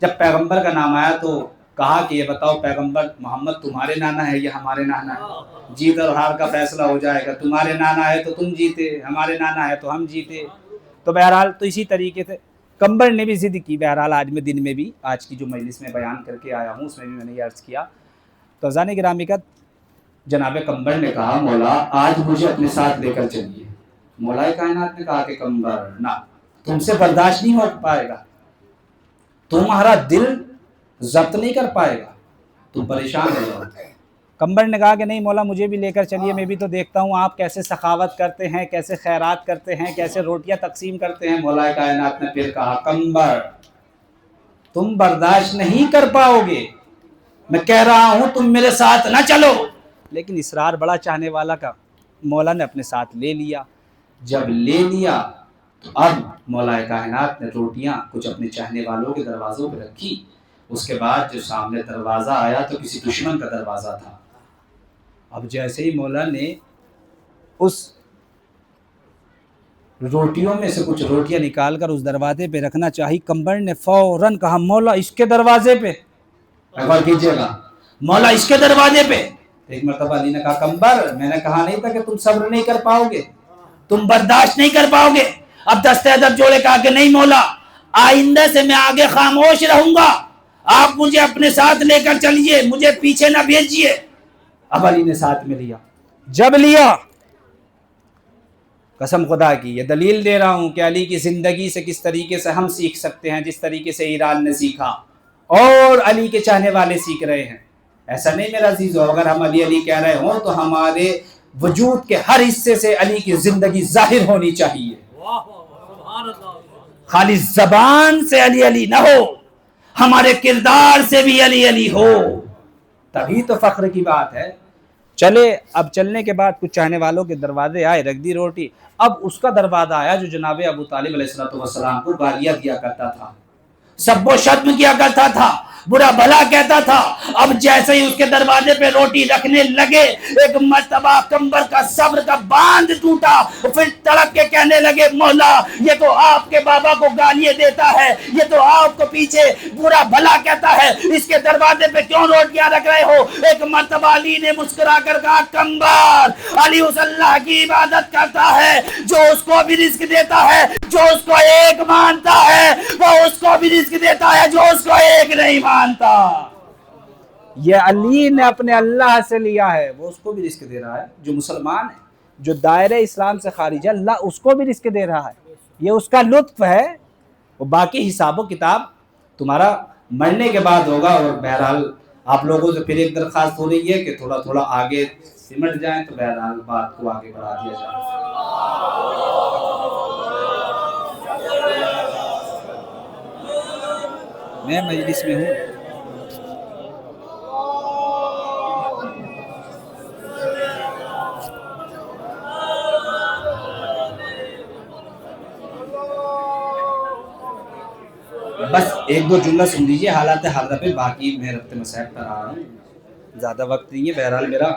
جب پیغمبر کا نام آیا تو کہا کہ یہ بتاؤ پیغمبر محمد تمہارے نانا ہے یا ہمارے نانا ہے؟ جیت اور ہار کا فیصلہ ہو جائے گا، تمہارے نانا ہے تو تم جیتے، ہمارے نانا ہے تو ہم جیتے۔ تو بہرحال تو اسی طریقے سے کمبر نے بھی ضد کی، بہرحال آج میں دن میں بھی آج کی جو مجلس میں بیان کر کے آیا ہوں اس میں بھی میں نے یہ عرض کیا۔ تو عزیزان گرامی کا جناب کمبر نے کہا مولا آج مجھے اپنے ساتھ لے کر چلیے۔ مولا کائنات نے کہا کہ کمبر نہ، تم سے برداشت نہیں ہو پائے گا، تمہارا دل ضبط نہیں کر پائے گا، تم پریشان ہو جاؤ۔ کمبر نے کہا کہ نہیں مولا مجھے بھی لے کر چلیے، میں بھی تو دیکھتا ہوں آپ کیسے سخاوت کرتے ہیں، کیسے خیرات کرتے ہیں، کیسے روٹیاں تقسیم کرتے ہیں۔ مولا کائنات نے پھر کہا کمبر تم برداشت نہیں کر پاؤ گے، میں کہہ رہا ہوں تم میرے ساتھ نہ چلو۔ لیکن اصرار بڑا چاہنے والا کا، مولا نے اپنے ساتھ لے لیا۔ جب لے لیا تو اب مولا کائنات نے روٹیاں کچھ اپنے چاہنے والوں کے دروازوں پہ رکھی۔ اس کے بعد جو سامنے دروازہ آیا تو کسی دشمن کا دروازہ تھا۔ اب جیسے ہی مولا نے اس روٹیوں میں سے کچھ روٹیاں نکال کر اس دروازے پہ رکھنا چاہی، کمبر نے فوراً کہا مولا اس کے دروازے پہ، غور کیجئے گا، مولا اس کے دروازے پہ۔ ایک مرتبہ علی نے کہا کمبر میں نے کہا نہیں تھا کہ تم صبر نہیں کر پاؤ گے، تم برداشت نہیں کر پاؤ گے؟ اب دست ادب جوڑے کہا کہ نہیں مولا آئندہ سے میں آگے خاموش رہوں گا، آپ مجھے اپنے ساتھ لے کر چلیے، مجھے پیچھے نہ بھیجیے۔ اب علی نے ساتھ میں لیا، جب لیا قسم خدا کی یہ دلیل دے رہا ہوں کہ علی کی زندگی سے کس طریقے سے ہم سیکھ سکتے ہیں، جس طریقے سے ایران نے سیکھا اور علی کے چاہنے والے سیکھ رہے ہیں۔ ایسا نہیں میرا عزیز ہو، اگر ہم علی علی کہہ رہے ہوں تو ہمارے وجود کے ہر حصے سے علی کی زندگی ظاہر ہونی چاہیے، خالی زبان سے علی علی نہ ہو، ہمارے کردار سے بھی علی علی ہو، تبھی تو فخر کی بات ہے۔ چلے اب چلنے کے بعد کچھ چاہنے والوں کے دروازے آئے، رکھ دی روٹی۔ اب اس کا دروازہ آیا جو جناب ابو طالب علیہ السلام کو گالیاں دیا کرتا تھا، سب و شتم کیا کرتا تھا، برا بھلا کہتا تھا۔ اب جیسے ہی اس کے دروازے پہ روٹی رکھنے لگے، ایک مرتبہ کمبر کا صبر کا باندھ ٹوٹا، پھر تڑپ کے کہنے لگے مولا یہ تو آپ کے بابا کو گالیاں دیتا ہے، یہ تو آپ کو پیچھے برا بھلا کہتا ہے، اس کے دروازے پہ کیوں روٹیاں رکھ رہے ہو؟ ایک مرتبہ علی نے مسکرا کر کہا کمبر علی اس اللہ کی عبادت کرتا ہے جو اس کو بھی رزق دیتا ہے، جو اس کو ایک مانتا ہے وہ اس کو بھی رزق دیتا ہے جو اس کو ایک نہیں مانتا۔ یہ علی نے اپنے اللہ سے لیا ہے، وہ اس کو بھی رزق دے رہا ہے، جو مسلمان ہے، جو دائرہ اسلام سے خارج ہے، اللہ اس کو بھی رزق دے رہا ہے، یہ اس کا لطف ہے۔ وہ باقی حساب و کتاب تمہارا مرنے کے بعد ہوگا۔ اور بہرحال آپ لوگوں سے پھر ایک درخواست ہو رہی ہے کہ تھوڑا تھوڑا آگے سمٹ جائیں، تو بہرحال بات کو آگے بڑھا دیا جائے۔ میں مجلس میں ہوں۔ بس ایک دو جملہ سن لیجیے حالات حاضرہ پہ، باقی میں ربط مسائل پر آ رہا ہوں، زیادہ وقت نہیں ہے۔ بہرحال میرا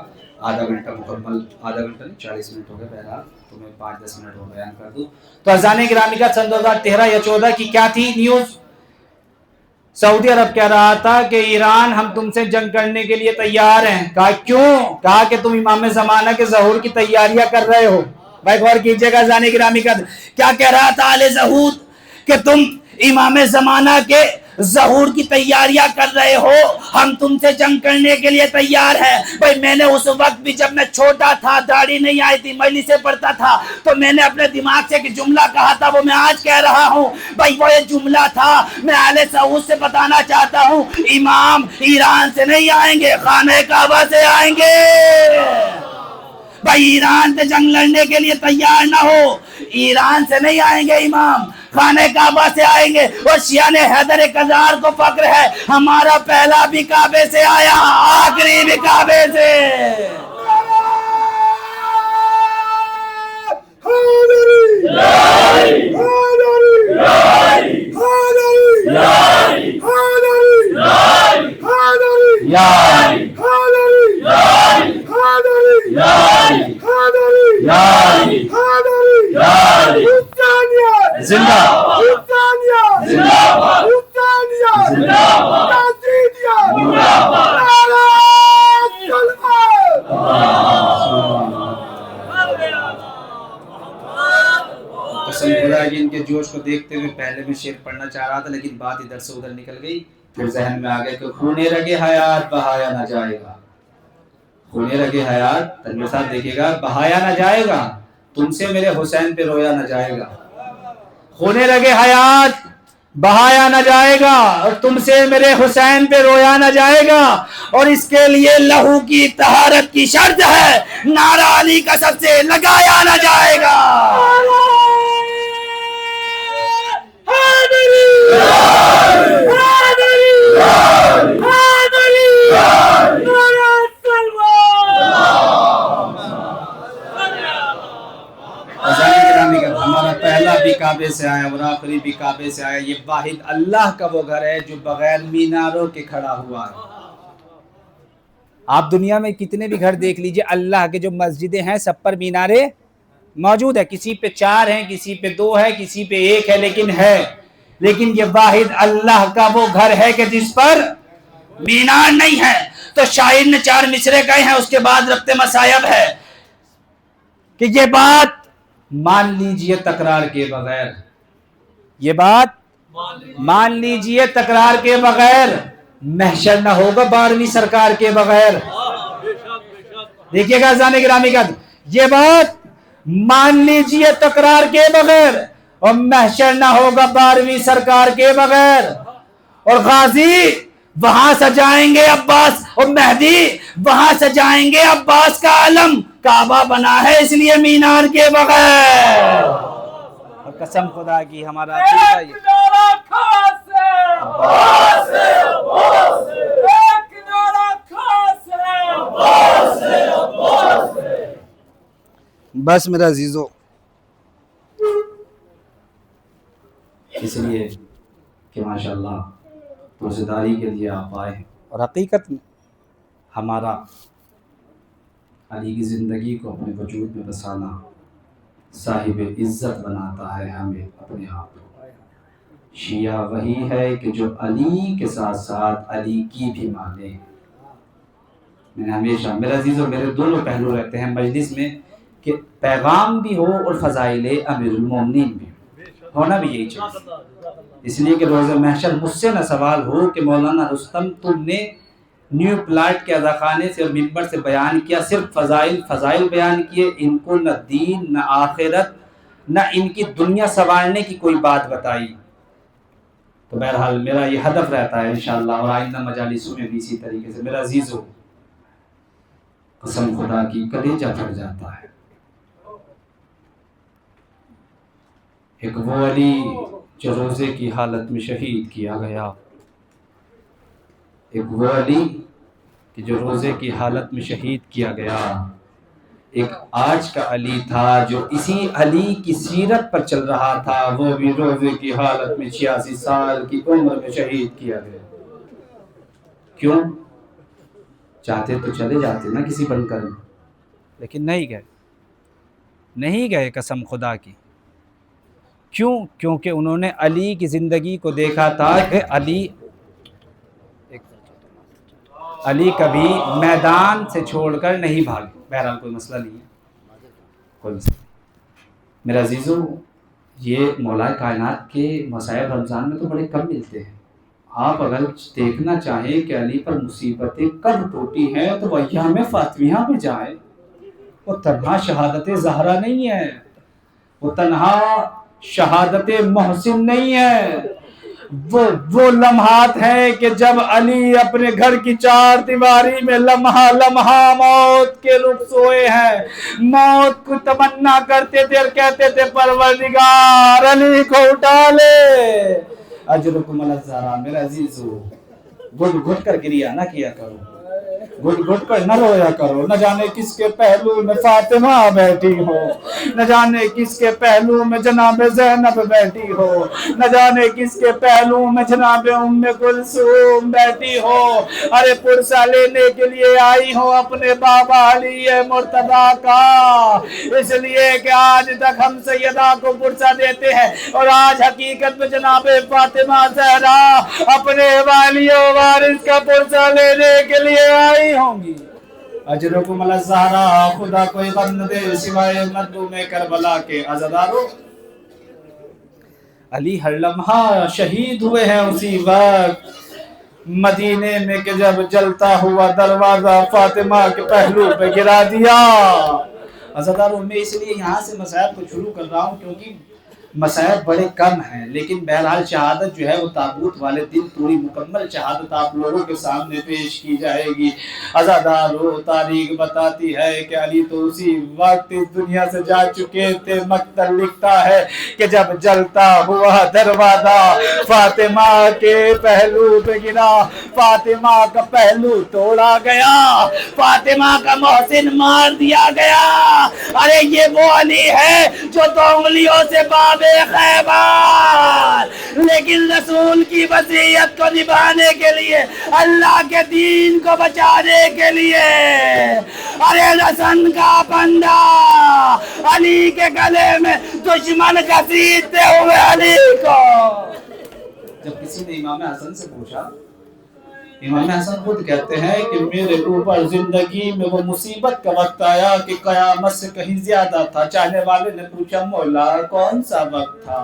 آدھا گھنٹہ مکمل، آدھا گھنٹہ نہیں 40 منٹ ہو گئے، بہرحال تو میں 5-10 منٹ اور بیان کر دوں۔ تو اذان گرامی کا سن 2013 یا 14 کی کیا تھی نیوز؟ سعودی عرب کہہ رہا تھا کہ ایران ہم تم سے جنگ کرنے کے لیے تیار ہیں. کہا کیوں؟ کہا کہ تم امام زمانہ کے ظہور کی تیاریاں کر رہے ہو. بھائی غور کیجئے گا زانی گرامی کا کیا کہہ رہا تھا آل ظہور کہ تم امام زمانہ کے ظہور کی تیاریاں کر رہے ہو, ہم تم سے جنگ کرنے کے لیے تیار ہیں. بھائی میں نے اس وقت بھی جب میں چھوٹا تھا, داڑھی نہیں آئی تھی, مجلسیں پڑھتا تھا, تو میں نے اپنے دماغ سے ایک جملہ کہا تھا, وہ میں آج کہہ رہا ہوں. بھائی وہ یہ جملہ تھا, میں آل سعود سے بتانا چاہتا ہوں, امام ایران سے نہیں آئیں گے, خانہ کعبہ سے آئیں گے. بھائی ایران سے جنگ لڑنے کے لیے تیار نہ ہو, ایران سے نہیں آئیں گے امام, خانہ کعبہ سے آئیں گے. اور شیعہ نے حیدر قذار کو فخر ہے, ہمارا پہلا بھی کعبے سے آیا, آخری بھی کعبے سے. قسم خدا کہ ان کے جوش کو دیکھتے ہوئے پہلے میں شعر پڑھنا چاہ رہا تھا, لیکن بات ادھر سے ادھر نکل گئی. پھر ذہن میں آ گیا کہ خونے رگے حیات بہایا نہ جائے گا. خونے رگے حیات تنویر صاحب دیکھیے گا, بہایا نہ جائے گا, تم سے میرے حسین پہ رویا نہ جائے گا. خونے رگے حیات بہایا نہ جائے گا, اور تم سے میرے حسین پہ رویا نہ جائے گا. اور اس کے لیے لہو کی طہارت کی شرط ہے, نعرہ علی کا سب سے لگایا نہ جائے گا. ہمارا پہلا بھی کعبے سے آیا اور آخری بھی کعبے سے آیا. یہ واحد اللہ کا وہ گھر ہے جو بغیر میناروں کے کھڑا ہوا ہے. آپ دنیا میں کتنے بھی گھر دیکھ لیجئے, اللہ کے جو مسجدیں ہیں سب پر مینارے موجود ہے. کسی پہ 4 ہیں, کسی پہ 2 ہے, کسی پہ 1 ہے, لیکن ہے. لیکن یہ واحد اللہ کا وہ گھر ہے کہ جس پر مینار نہیں ہے. تو شاعر نے 4 مصرے کہے ہیں, اس کے بعد ربط مصائب ہے کہ یہ بات مان لیجئے تکرار کے بغیر, یہ بات مان لیجئے تکرار کے بغیر, محشر نہ ہوگا 12ویں سرکار کے بغیر. دیکھیے گا عزیزان گرامی کا, یہ بات مان لیجئے تکرار کے بغیر, اور محشر نہ ہوگا 12ویں سرکار کے بغیر. اور غازی وہاں سجائیں گے عباس, اور مہدی وہاں سجائیں گے عباس کا علم. کعبہ بنا ہے اس لیے مینار کے بغیر. اور قسم خدا کی ہمارا عقیدہ یہ بس میرا عزیزو, اس لیے کہ ماشاءاللہ روزداری کے لیے آپ آئے, اور حقیقت میں ہمارا علی کی زندگی کو اپنے وجود میں بسانا صاحب عزت بناتا ہے ہمیں اپنے آپ کو. شیعہ وہی ہے کہ جو علی کے ساتھ ساتھ علی کی بھی مانے. میں نے ہمیشہ, میرے عزیزو, میرے دونوں پہلو رہتے ہیں مجلس میں, کہ پیغام بھی ہو اور فضائل امیر المومنین بھی ہونا بھی یہی چاہیے. اس لیے کہ روز محشر مجھ سے نہ سوال ہو کہ مولانا رستم تم نے نیو پلاٹ کے اذاخانے سے اور منبر سے بیان کیا, صرف فضائل بیان کیے, ان کو نہ دین نہ آخرت نہ ان کی دنیا سنوارنے کی کوئی بات بتائی. تو بہرحال میرا یہ ہدف رہتا ہے انشاءاللہ, اور آئندہ مجالسوں میں بھی اسی طریقے سے. میرا عزیزو, قسم خدا کی کلیجہ پھٹ جاتا ہے. ایک وہ علی جو روزے کی حالت میں شہید کیا گیا, ایک وہ علی کہ جو روزے کی حالت میں شہید کیا گیا, ایک آج کا علی تھا جو اسی علی کی سیرت پر چل رہا تھا, وہ بھی روزے کی حالت میں 86 سال کی عمر میں شہید کیا گیا. کیوں؟ چاہتے تو چلے جاتے نا کسی بن کر, لیکن نہیں گئے قسم خدا کی. کیوں؟ کیونکہ انہوں نے علی کی زندگی کو دیکھا تھا کہ علی علی کبھی میدان سے چھوڑ کر نہیں بھاگے. بہرحال کوئی مسئلہ نہیں ہے، کوئی مسئلہ. میرا عزیزو، یہ مولا کائنات کے مسائل رمضان میں تو بڑے کم ملتے ہیں. آپ اگر دیکھنا چاہیں کہ علی پر مصیبتیں کب ٹوٹی ہیں تو وہ ایام فاطمیہ میں جائیں. وہ تنہا شہادت زہرا نہیں ہے، وہ تنہا شہادت محسن نہیں ہے. وہ لمحات ہیں کہ جب علی اپنے گھر کی چار دیواری میں لمحہ لمحہ موت کے رخ سوئے ہیں، موت کو تمنا کرتے تھے اور کہتے تھے پروردگار علی کو اٹھا لے. اجرکم الزہرا. میرے عزیزو، گھٹ گھٹ کر گریہ نہ کیا کرو، گھٹ گھٹ کر نہ رویا کرو. نہ جانے کس کے پہلو میں فاطمہ بیٹھی ہو، نہ جانے کس کے پہلو میں جناب زینب بیٹھی ہو، نہ جانے کس کے پہلو میں جناب ام کلثوم بیٹھی ہو. ارے پرسہ لینے کے لیے آئی ہو اپنے بابا علی مرتضی کا، اس لیے کہ آج تک ہم سیدہ کو پرسہ دیتے ہیں اور آج حقیقت میں جناب فاطمہ زہرا اپنے والی و وارث کا پرسہ لینے کے لیے آئی ہوں گی. اجرکم الزہرا. خدا کوئی غم نہ دے سوائے مظلوم کربلا کے عزادارو. علی ہر لمحہ شہید ہوئے ہیں اسی وقت مدینے میں کہ جب جلتا ہوا دروازہ فاطمہ کے پہلو پہ گرا دیا. عزادارو، میں اس لیے یہاں سے مسائل کو شروع کر رہا ہوں کیونکہ مسائل بڑے کم ہیں، لیکن بہرحال شہادت جو ہے وہ تابوت والے دن پوری مکمل شہادت آپ لوگوں کے سامنے پیش کی جائے گی. عزادارو، تاریخ بتاتی ہے کہ علی تو اسی وقت اس دنیا سے جا چکے تھے. مقتل لکھتا ہے کہ جب جلتا ہوا دروازہ فاطمہ کے پہلو پہ گرا، فاطمہ کا پہلو توڑا گیا، فاطمہ کا محسن مار دیا گیا. ارے یہ وہ علی ہے جو دو انگلیوں سے باب خیبر، لیکن رسول کی وصیت کو نبھانے کے لیے، اللہ کے دین کو بچانے کے لیے، ارے رسن کا بندہ علی کے گلے میں دشمن گھسیٹتے ہوئے علی کو. جب کسی نے امام حسن سے پوچھا، امام حسن خود کہتے ہیں کہ میرے اوپر زندگی میں وہ مصیبت کا وقت آیا کہ قیامت سے کہیں زیادہ تھا. چاہنے والے نے پوچھا مولا کون سا وقت تھا؟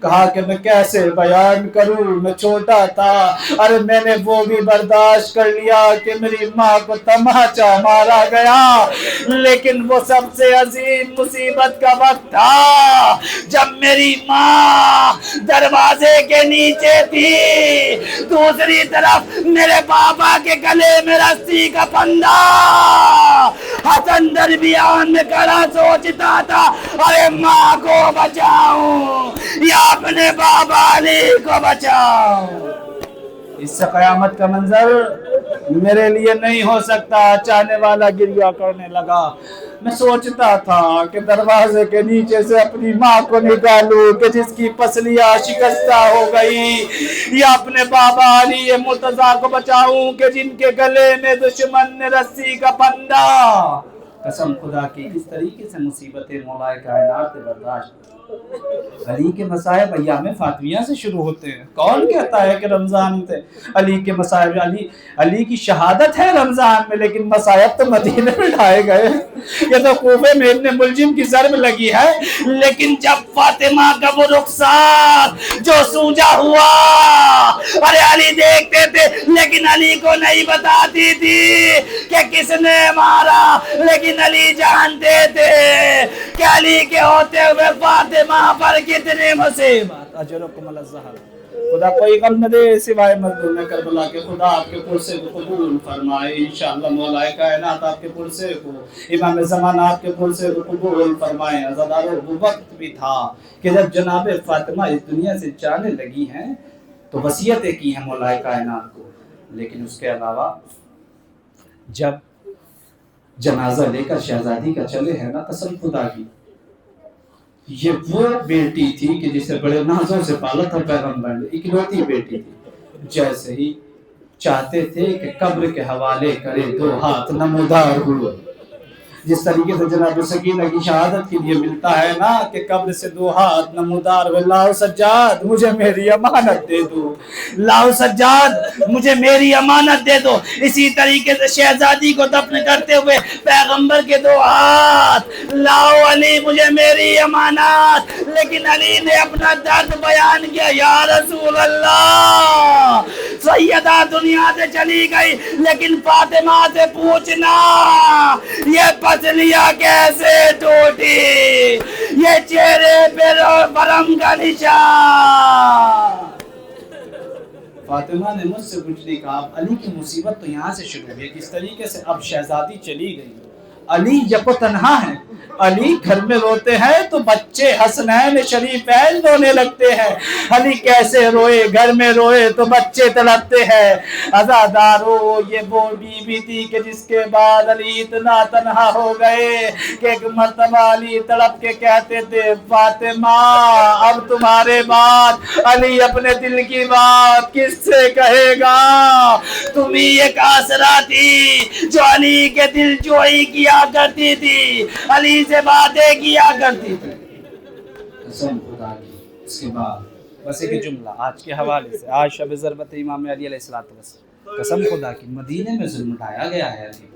کہا کہ میں کیسے بیان کروں، میں چھوٹا تھا. ارے میں نے وہ بھی برداشت کر لیا کہ میری ماں کو تماچا مارا گیا، لیکن وہ سب سے عظیم مصیبت کا وقت تھا جب میری ماں دروازے کے نیچے تھی، دوسری طرف میرے بابا کے گلے میں رسی کا پھندا. حسن درمیان میں کھڑا سوچتا تھا ارے ماں کو بچاؤں یا اپنے بابا علی کو بچاؤں. اس سے قیامت کا منظر میرے لیے نہیں ہو سکتا. چاہنے والا گریہ کرنے لگا. میں سوچتا تھا کہ دروازے کے نیچے سے اپنی ماں کو نکالوں کہ جس کی پسلیاں شکستہ ہو گئی، یا اپنے بابا علی مرتضی کو بچاؤں کہ جن کے گلے میں دشمن نے رسی کا پھندا. قسم خدا کی کس طریقے سے مصیبتیں مولا کائنات نے برداشت. علی کے مصائب ایام فاطمیہ سے شروع ہوتے ہیں. کون کہتا ہے کہ رمضان تھے علی کے مصائب؟ علی کی شہادت ہے رمضان میں، لیکن مصائب تو مدینے میں ڈھائے گئے. یہ تو کوفے میں ابن ملجم کی ضرب لگی ہے، لیکن جب فاطمہ کا وہ رخسار جو سوجا ہوا، ارے علی دیکھتے تھے لیکن علی کو نہیں بتاتی تھی کہ کس نے مارا، لیکن علی جانتے تھے کہ علی کے ہوتے ہوئے فاطمہ پر کتنی مصیبت. اجرکم الزہر. خدا کوئی غم نہ دے سوائے مظلوم کربلا کے. خدا آپ کے پرسے کو قبول فرمائے انشاءاللہ. مولا کائنات آپ کے پرسے کو، امام زمان آپ کے پرسے کو قبول فرمائے. عزادارو، وہ وقت بھی تھا کہ جب جناب فاطمہ اس دنیا سے جانے لگی ہیں تو وصیتیں کی ہیں مولا کائنات کو، لیکن اس کے علاوہ جب جنازہ لے کر شہزادی کا چلے ہیں نا، قسم خدا کی یہ وہ بیٹی تھی کہ جسے بڑے نازوں سے پالا تھا پیغمبر نے، اکلوتی بیٹی تھی. جیسے ہی چاہتے تھے کہ قبر کے حوالے کرے، دو ہاتھ نمودار ہوئے. جس طریقے سے جناب سکینہ کی شہادت کے لیے ملتا ہے نا کہ قبر سے دو ہاتھ نمودار ہوئے، لاؤ سجاد مجھے میری امانت دے دو، لاؤ سجاد مجھے میری امانت دے دو، اسی طریقے سے شہزادی کو دفن کرتے ہوئے پیغمبر کے دو ہاتھ، لاؤ علی مجھے میری امانت، لیکن علی نے اپنا درد بیان کیا، یا رسول اللہ سیدہ دنیا سے چلی گئی لیکن فاطمہ سے پوچھنا یہ پسلیاں کیسے ٹوٹی، یہ چہرے پہ برم کا نشان۔ فاطمہ نے مجھ سے کچھ نہیں کہا، علی کی مصیبت تو یہاں سے شروع ہوئی، کس طریقے سے اب شہزادی چلی گئی، علی یکو تنہا ہے، علی گھر میں روتے ہیں تو بچے حسنین شریفین رونے لگتے ہیں، علی کیسے روئے، گھر میں روئے تو بچے تڑپتے ہیں۔ عزادارو یہ وہ بی بی تھی کہ جس کے بعد علی اتنا تنہا ہو گئے کہ ایک مرتبہ علی تڑپ کے کہتے تھے فاطمہ اب تمہارے بعد علی اپنے دل کی بات کس سے کہے گا، تم ہی ایک آسرا تھی جو علی کے دل جوئی کیا کرتی تھی، علی سے باتیں کیا کرتی تھی۔ قسم خدا کی۔ اس کے بعد بس ایک جملہ آج کے حوالے سے، آج شب ضربت امام علی علیہ السلام، قسم خدا کی مدینے میں ظلم اٹھایا گیا ہے علی،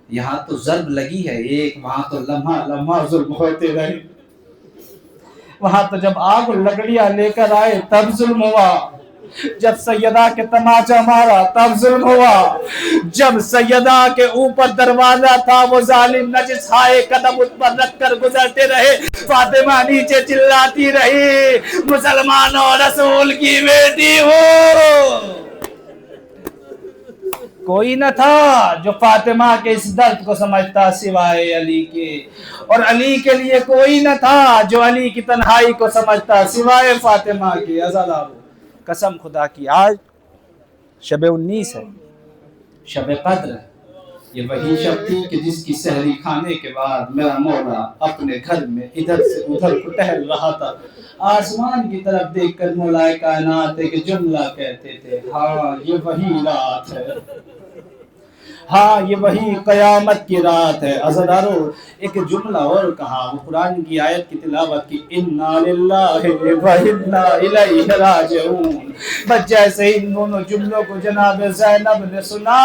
یہاں تو ضرب لگی ہے ایک، وہاں تو لمحہ لمحہ ظلم ہوتے رہے، وہاں تو جب آگ لکڑیاں لے کر آئے تب ظلم ہوا، جب سیدہ کے تماچا مارا تب ظلم ہوا، جب سیدہ کے اوپر دروازہ تھا وہ ظالم نجس ہائے قدم اس پر رکھ کر گزرتے رہے، فاطمہ نیچے چلاتی رہی مسلمانوں رسول کی بیٹی ہو۔ کوئی نہ تھا جو فاطمہ کے اس درد کو سمجھتا سوائے علی کے، اور علی کے لیے کوئی نہ تھا جو علی کی تنہائی کو سمجھتا سوائے فاطمہ کے۔ عزادارو قسم خدا کی آج شب 19 ہے، شب قدر ہے، یہ وہی شب تھی کہ جس کی سحری کھانے کے بعد میرا مولا اپنے گھر میں ادھر سے ادھر کو ٹہل رہا تھا، آسمان کی طرف دیکھ کر مولا کائنات ایک جملہ کہتے تھے، ہاں یہ وہی رات ہے، ہاں یہ وہی قیامت کی رات ہے۔ عزادارو ایک جملہ اور کہا، وہ قرآن کی آیت کی تلاوت کی، اِنَّا لِلَّهِ وَإِنَّا إِلَيْهِ رَاجِعُونَ، بس جیسے ان دونوں جملوں کو جناب زینب نے سنا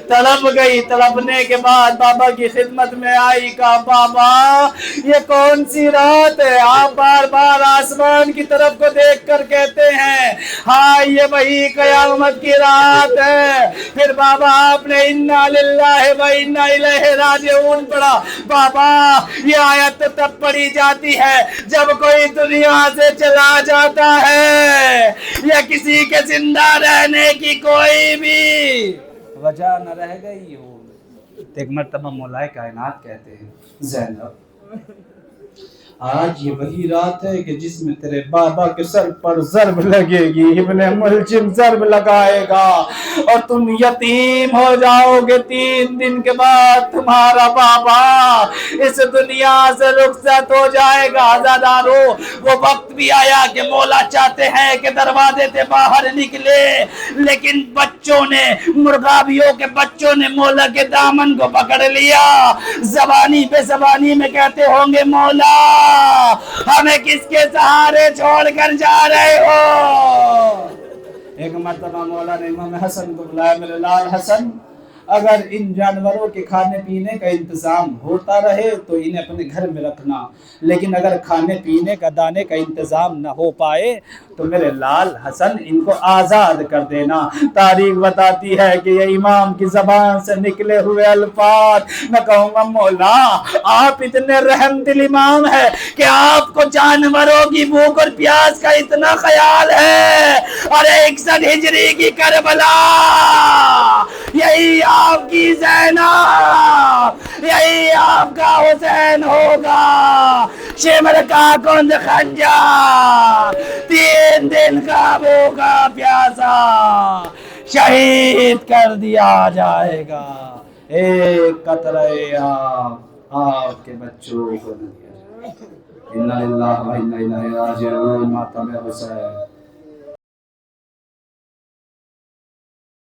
تڑپ گئی، تڑپنے کے بعد بابا کی خدمت میں آئی، کہا بابا یہ کون سی رات ہے، آپ بار بار آسمان کی طرف کو دیکھ کر کہتے ہیں ہاں یہ وہی قیامت کی رات ہے، پھر بابا آپ نے اِنَّا لِلَّهِ وَإِنَّا إِلَيْهِ رَاجِعُونَ پڑھا، بابا یہ آیت تو تب پڑھی جاتی ہے جب کوئی دنیا سے چلا جاتا ہے یا کسی کے زندہ رہنے کی کوئی بھی وجہ نہ رہ گئی ہو۔ ایک مرتبہ مولا کائنات کہتے ہیں زینب آج یہ وہی رات ہے کہ جس میں تیرے بابا کے سر پر ضرب لگے گی، ابن ملجم ضرب لگائے گا اور تم یتیم ہو جاؤ گے، 3 دن کے بعد تمہارا بابا اس دنیا سے رخصت ہو جائے گا۔ عزادارو وہ وقت بھی آیا کہ مولا چاہتے ہیں کہ دروازے سے باہر نکلے، لیکن بچوں نے، مرغابیوں کے بچوں نے مولا کے دامن کو پکڑ لیا، زبانی پہ زبانی میں کہتے ہوں گے مولا ہمیں کس کے سہارے چھوڑ کر جا رہے ہو۔ ایک مرتبہ مولا نے امام حسن کو بلایا، میرے لال حسن اگر ان جانوروں کے کھانے پینے کا انتظام ہوتا رہے تو انہیں اپنے گھر میں رکھنا، لیکن اگر کھانے پینے کا دانے کا انتظام نہ ہو پائے تو میرے لال حسن ان کو آزاد کر دینا۔ تاریخ بتاتی ہے کہ یہ امام کی زبان سے نکلے ہوئے الفاظ میں کہوں گا مولا آپ اتنے رحم دل امام ہے کہ آپ کو جانوروں کی بھوک اور پیاس کا اتنا خیال ہے، اور 61 ہجری کی کربلا یہی آپ کی زینب، یہی آپ کا حسین ہوگا، شمر کا کند خنجر 3 دن کا بھوکا پیاسا شہید کر دیا جائے گا، ایک قطرے آپ کے بچوں کو نہ دیا جائے گا۔ اِنَّا لِلَّهِ وَإِنَّا إِلَيْهِ رَاجِعُونَ، ماتم حسین۔